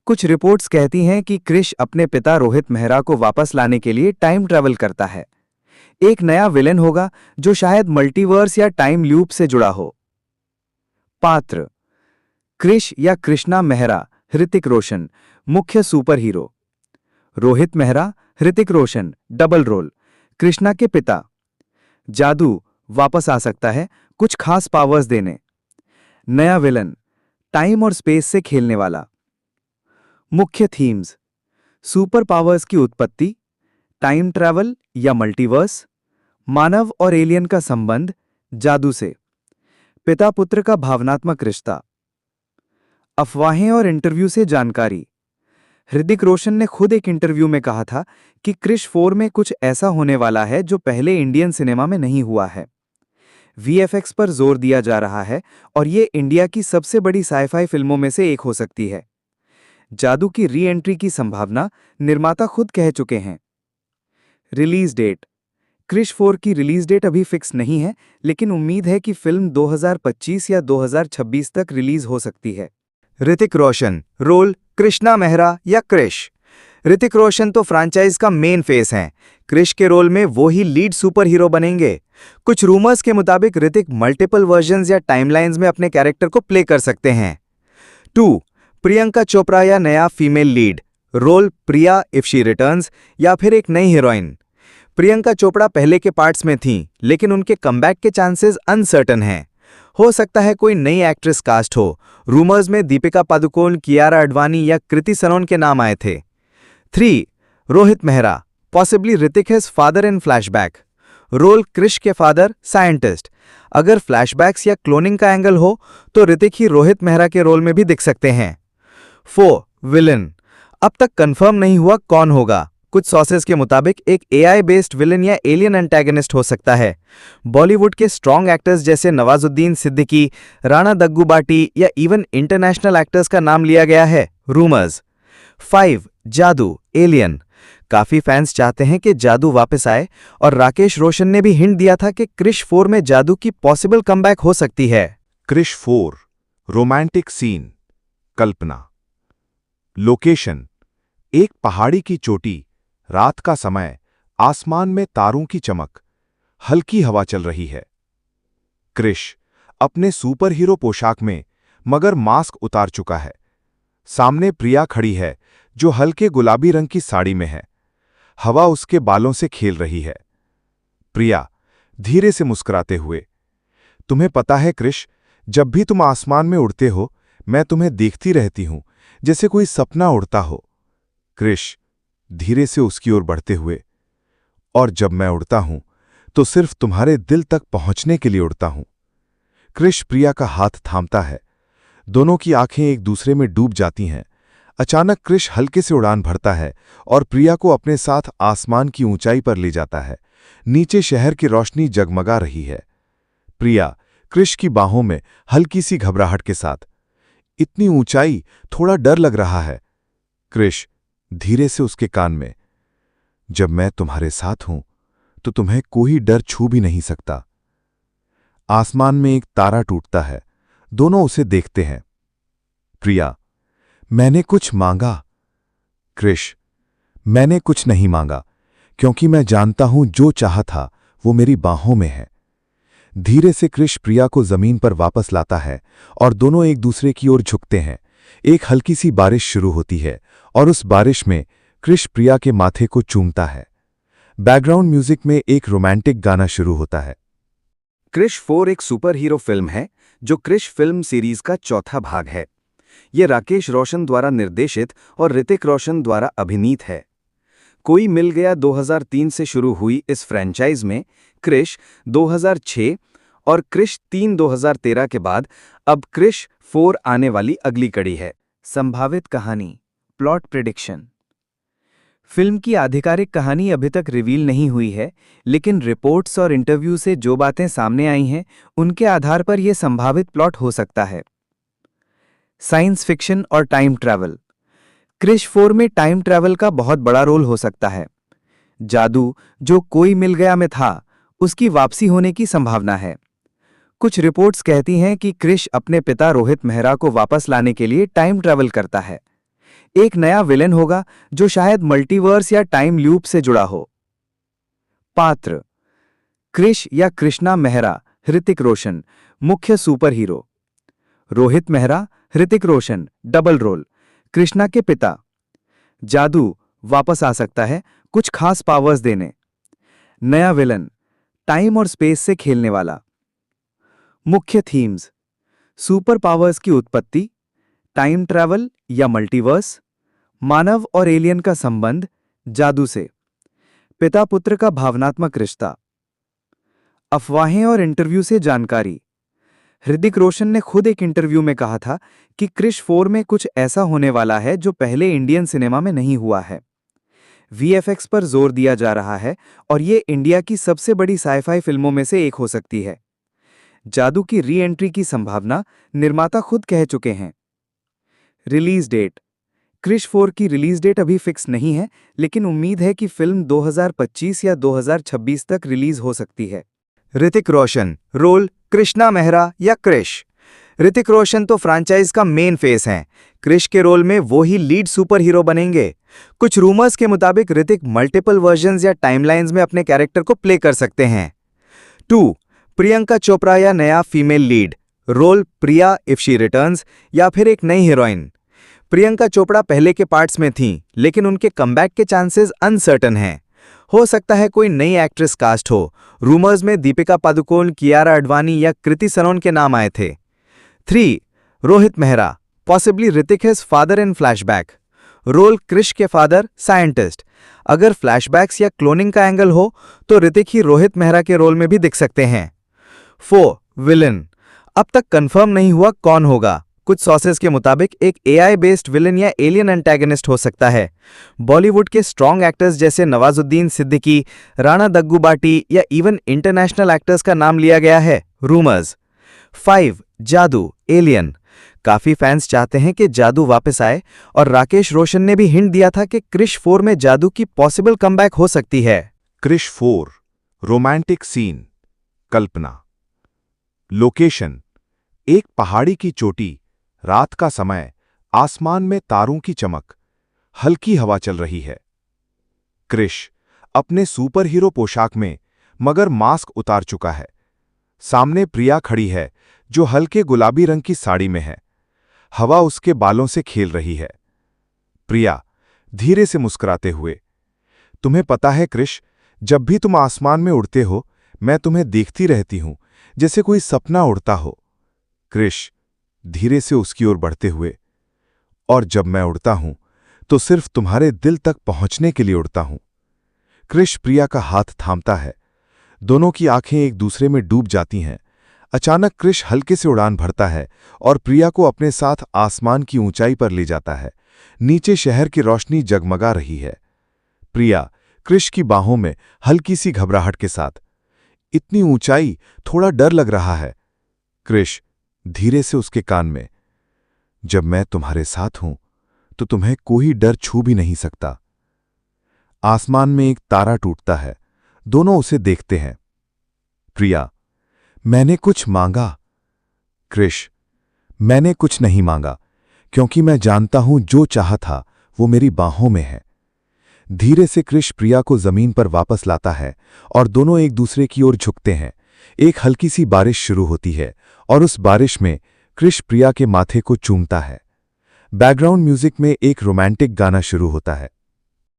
कुछ रिपोर्ट्स कहती हैं कि क्रिश अपने पिता रोहित मेहरा को वापस लाने के लिए टाइम ट्रैवल करता है। एक नया विलेन होगा जो शायद मल्टीवर्स या टाइम लूप से जुड़ा हो। पात्र: क्रिश या कृष्णा मेहरा, ऋतिक रोशन, मुख्य super hero. Rohit Mehra, Hrithik Roshan, double role, Krishna के पिता। जादू वापस आ सकता है, कुछ खास पावर्स देने। नया विलन, टाइम और स्पेस से खेलने वाला। मुख्य थीम्स: सुपर पावर्स की उत्पत्ति, टाइम ट्रैवल या मल्टीवर्स, मानव और एलियन का संबंध, जादू से, पिता पुत्र का भावनात्मक रिश्ता। अफवाहें और इंटरव्यू से जानकारी। ऋतिक रोशन ने खुद एक इंटरव्यू में कहा था कि क्रिश 4 में कुछ ऐसा होने वाला है जो पहले इंडियन सिनेमा में नहीं हुआ है। वीएफएक्स पर जोर दिया जा रहा है और ये इंडिया की सबसे बड़ी साइफाई फिल्मों में से एक हो सकती है। जादू की री एंट्री की संभावना निर्माता खुद कह चुके हैं। रिलीज डेट: क्रिश 4 की रिलीज डेट अभी फिक्स नहीं है, लेकिन उम्मीद है कि फिल्म 2025 या 2026 तक रिलीज हो सकती है। ऋतिक रोशन, रोल कृष्णा मेहरा या क्रिश। ऋतिक रोशन तो फ्रैंचाइज का मेन फेस हैं। क्रिश के रोल में वो ही लीड सुपर हीरो बनेंगे। कुछ रूमर्स के मुताबिक ऋतिक मल्टीपल वर्जन्स या टाइमलाइंस में अपने कैरेक्टर को प्ले कर सकते हैं। 2. प्रियंका चोपड़ा या नया female lead, role Priya if she returns या फिर एक नई हीरोइन। प्रियंका चोपड़ा पहले के पार्ट्स में थीं, लेकिन उनके कमबैक के चांसेस अनसर्टन हैं। हो सकता है कोई नई एक्ट्रेस कास्ट हो। रूमर्स में दीपिका पादुकोण, कियारा आडवाणी या कृति सनोन के नाम आए थे। 3. Rohit Mehra, possibly Hrithik his father in flashback, role Krrish के फादर, साइंटिस्ट। अगर फ्लैशबैक्स या क्लोनिंग का एंगल हो तो ऋतिक ही रोहित मेहरा के रोल में भी दिख सकते हैं। 4. विलन, अब तक कंफर्म नहीं हुआ कौन होगा। कुछ सोर्सेज के मुताबिक एक एआई बेस्ड विलन या एलियन एंटेगनिस्ट हो सकता है। बॉलीवुड के स्ट्रॉन्ग एक्टर्स जैसे नवाजुद्दीन सिद्दीकी, राणा दग्गूबाटी या इवन इंटरनेशनल एक्टर्स का नाम लिया गया है। रूमर्स। 5. जादू, एलियन। काफी फैंस चाहते हैं कि जादू वापस आए और राकेश रोशन ने भी हिंट दिया था कि क्रिश 4 में जादू की पॉसिबल कमबैक हो सकती है। क्रिश 4 रोमांटिक सीन, कल्पना। लोकेशन: एक पहाड़ी की चोटी, रात का समय, आसमान में तारों की चमक, हल्की हवा चल रही है। क्रिश अपने सुपर हीरो पोशाक में, मगर मास्क उतार चुका है। सामने प्रिया खड़ी है जो हल्के गुलाबी रंग की साड़ी में है। हवा उसके बालों से खेल रही है। प्रिया धीरे से मुस्कुराते हुए, तुम्हें पता है क्रिश, जब भी तुम आसमान में उड़ते हो मैं तुम्हें देखती रहती हूं, जैसे कोई सपना उड़ता हो। क्रिश धीरे से उसकी ओर बढ़ते हुए, और जब मैं उड़ता हूं तो सिर्फ तुम्हारे दिल तक पहुंचने के लिए उड़ता हूं। क्रिश प्रिया का हाथ थामता है। दोनों की आंखें एक दूसरे में डूब जाती हैं। अचानक क्रिश हल्के से उड़ान भरता है और प्रिया को अपने साथ आसमान की ऊंचाई पर ले जाता है। नीचे शहर की रोशनी जगमगा रही है। प्रिया क्रिश की बाहों में हल्की सी घबराहट के साथ, इतनी ऊंचाई, थोड़ा डर लग रहा है। क्रिश धीरे से उसके कान में, जब मैं तुम्हारे साथ हूं तो तुम्हें कोई डर छू भी नहीं सकता। आसमान में एक तारा टूटता है। दोनों उसे देखते हैं। प्रिया, मैंने कुछ मांगा। क्रिश, मैंने कुछ नहीं मांगा, क्योंकि मैं जानता हूं जो चाहा था वो मेरी बाहों में है। धीरे से क्रिश प्रिया को जमीन पर वापस लाता है और दोनों एक दूसरे की ओर झुकते हैं। एक हल्की सी बारिश शुरू होती है और उस बारिश में क्रिश प्रिया के माथे को चूमता है। बैकग्राउंड म्यूजिक में एक रोमांटिक गाना शुरू होता है। क्रिश 4 एक सुपर हीरो फिल्म है जो क्रिश फिल्म सीरीज का चौथा भाग है। ये राकेश रोशन द्वारा निर्देशित और ऋतिक रोशन द्वारा अभिनीत है। कोई मिल गया 2003 से शुरू हुई इस फ्रेंचाइज में क्रिश 2006 और क्रिश 3 2013 के बाद अब क्रिश 4 आने वाली अगली कड़ी है। संभावित कहानी, प्लॉट प्रिडिक्शन। फिल्म की आधिकारिक कहानी अभी तक रिवील नहीं हुई है, लेकिन रिपोर्ट्स और इंटरव्यू से जो बातें सामने आई हैं, उनके आधार पर यह संभावित प्लॉट हो सकता है। साइंस फिक्शन और टाइम ट्रैवल। क्रिश 4 में टाइम ट्रैवल का बहुत बड़ा रोल हो सकता है। जादू जो कोई मिल गया में था, उसकी वापसी होने की संभावना है। कुछ रिपोर्ट्स कहती हैं कि क्रिश अपने पिता रोहित मेहरा को वापस लाने के लिए टाइम ट्रैवल करता है। एक नया विलेन होगा जो शायद मल्टीवर्स या टाइम लूप से जुड़ा हो। पात्र: क्रिश या कृष्णा मेहरा, ऋतिक रोशन, मुख्य super hero. Rohit Mehra, Hrithik Roshan, double role, Krishna के पिता। जादू वापस आ सकता है, कुछ खास पावर्स देने। नया विलन, टाइम और स्पेस से खेलने वाला। मुख्य थीम्स: सुपर पावर्स की उत्पत्ति, टाइम ट्रैवल या मल्टीवर्स, मानव और एलियन का संबंध, जादू से, पिता पुत्र का भावनात्मक रिश्ता। अफवाहें और इंटरव्यू से जानकारी। ऋतिक रोशन ने खुद एक इंटरव्यू में कहा था कि क्रिश 4 में कुछ ऐसा होने वाला है जो पहले इंडियन सिनेमा में नहीं हुआ है। वीएफएक्स पर जोर दिया जा रहा है और ये इंडिया की सबसे बड़ी साइफाई फिल्मों में से एक हो सकती है। जादू की री एंट्री की संभावना निर्माता खुद कह चुके हैं। रिलीज डेट: क्रिश 4 की रिलीज डेट अभी फिक्स नहीं है, लेकिन उम्मीद है कि फिल्म 2025 या 2026 तक रिलीज हो सकती है। ऋतिक रोशन, रोल कृष्णा मेहरा या क्रिश। ऋतिक रोशन तो फ्रैंचाइज का मेन फेस हैं। क्रिश के रोल में वो ही लीड सुपर हीरो बनेंगे। कुछ रूमर्स के मुताबिक ऋतिक मल्टीपल वर्जन्स या टाइमलाइंस में अपने कैरेक्टर को प्ले कर सकते हैं। 2. प्रियंका चोपड़ा या नया female lead, role Priya if she returns या फिर एक नई हीरोइन। प्रियंका चोपड़ा पहले के पार्ट्स में थीं, लेकिन उनके कमबैक के चांसेस अनसर्टन हैं। हो सकता है कोई नई एक्ट्रेस कास्ट हो। रूमर्स में दीपिका पादुकोण, कियारा आडवाणी या कृति सनोन के नाम आए थे। 3. Rohit Mehra, possibly Hrithik his father in flashback, role Krrish के फादर, साइंटिस्ट। अगर फ्लैशबैक्स या क्लोनिंग का एंगल हो तो ऋतिक ही रोहित मेहरा के रोल में भी दिख सकते हैं। 4. विलन, अब तक कंफर्म नहीं हुआ कौन होगा। कुछ सोर्सेज के मुताबिक एक एआई बेस्ड विलन या एलियन एंटेगनिस्ट हो सकता है। बॉलीवुड के स्ट्रॉन्ग एक्टर्स जैसे नवाजुद्दीन सिद्दीकी, राणा दग्गूबाटी या इवन इंटरनेशनल एक्टर्स का नाम लिया गया है। रूमर्स। 5. जादू, एलियन। काफी फैंस चाहते हैं कि जादू वापस आए और राकेश रोशन ने भी हिंट दिया था कि क्रिश 4 में जादू की पॉसिबल कमबैक हो सकती है। क्रिश 4 रोमांटिक सीन, कल्पना। लोकेशन: एक पहाड़ी की चोटी, रात का समय, आसमान में तारों की चमक, हल्की हवा चल रही है। क्रिश अपने सुपर हीरो पोशाक में, मगर मास्क उतार चुका है। सामने प्रिया खड़ी है जो हल्के गुलाबी रंग की साड़ी में है। हवा उसके बालों से खेल रही है। प्रिया धीरे से मुस्कुराते हुए, तुम्हें पता है क्रिश, जब भी तुम आसमान में उड़ते हो मैं तुम्हें देखती रहती हूं, जैसे कोई सपना उड़ता हो। क्रिश धीरे से उसकी ओर बढ़ते हुए, और जब मैं उड़ता हूं तो सिर्फ तुम्हारे दिल तक पहुंचने के लिए उड़ता हूं। क्रिश प्रिया का हाथ थामता है। दोनों की आंखें एक दूसरे में डूब जाती हैं। अचानक क्रिश हल्के से उड़ान भरता है और प्रिया को अपने साथ आसमान की ऊंचाई पर ले जाता है। नीचे शहर की रोशनी जगमगा रही है। प्रिया क्रिश की बाहों में हल्की सी घबराहट के साथ, इतनी ऊंचाई, थोड़ा डर लग रहा है। क्रिश धीरे से उसके कान में, जब मैं तुम्हारे साथ हूं तो तुम्हें कोई डर छू भी नहीं सकता। आसमान में एक तारा टूटता है। दोनों उसे देखते हैं। प्रिया, मैंने कुछ मांगा। क्रिश, मैंने कुछ नहीं मांगा, क्योंकि मैं जानता हूं जो चाहा था वो मेरी बाहों में है। धीरे से क्रिश प्रिया को जमीन पर वापस लाता है और दोनों एक दूसरे की ओर झुकते हैं। एक हल्की सी बारिश शुरू होती है और उस बारिश में क्रिश प्रिया के माथे को चूमता है। बैकग्राउंड म्यूजिक में एक रोमांटिक गाना शुरू होता है।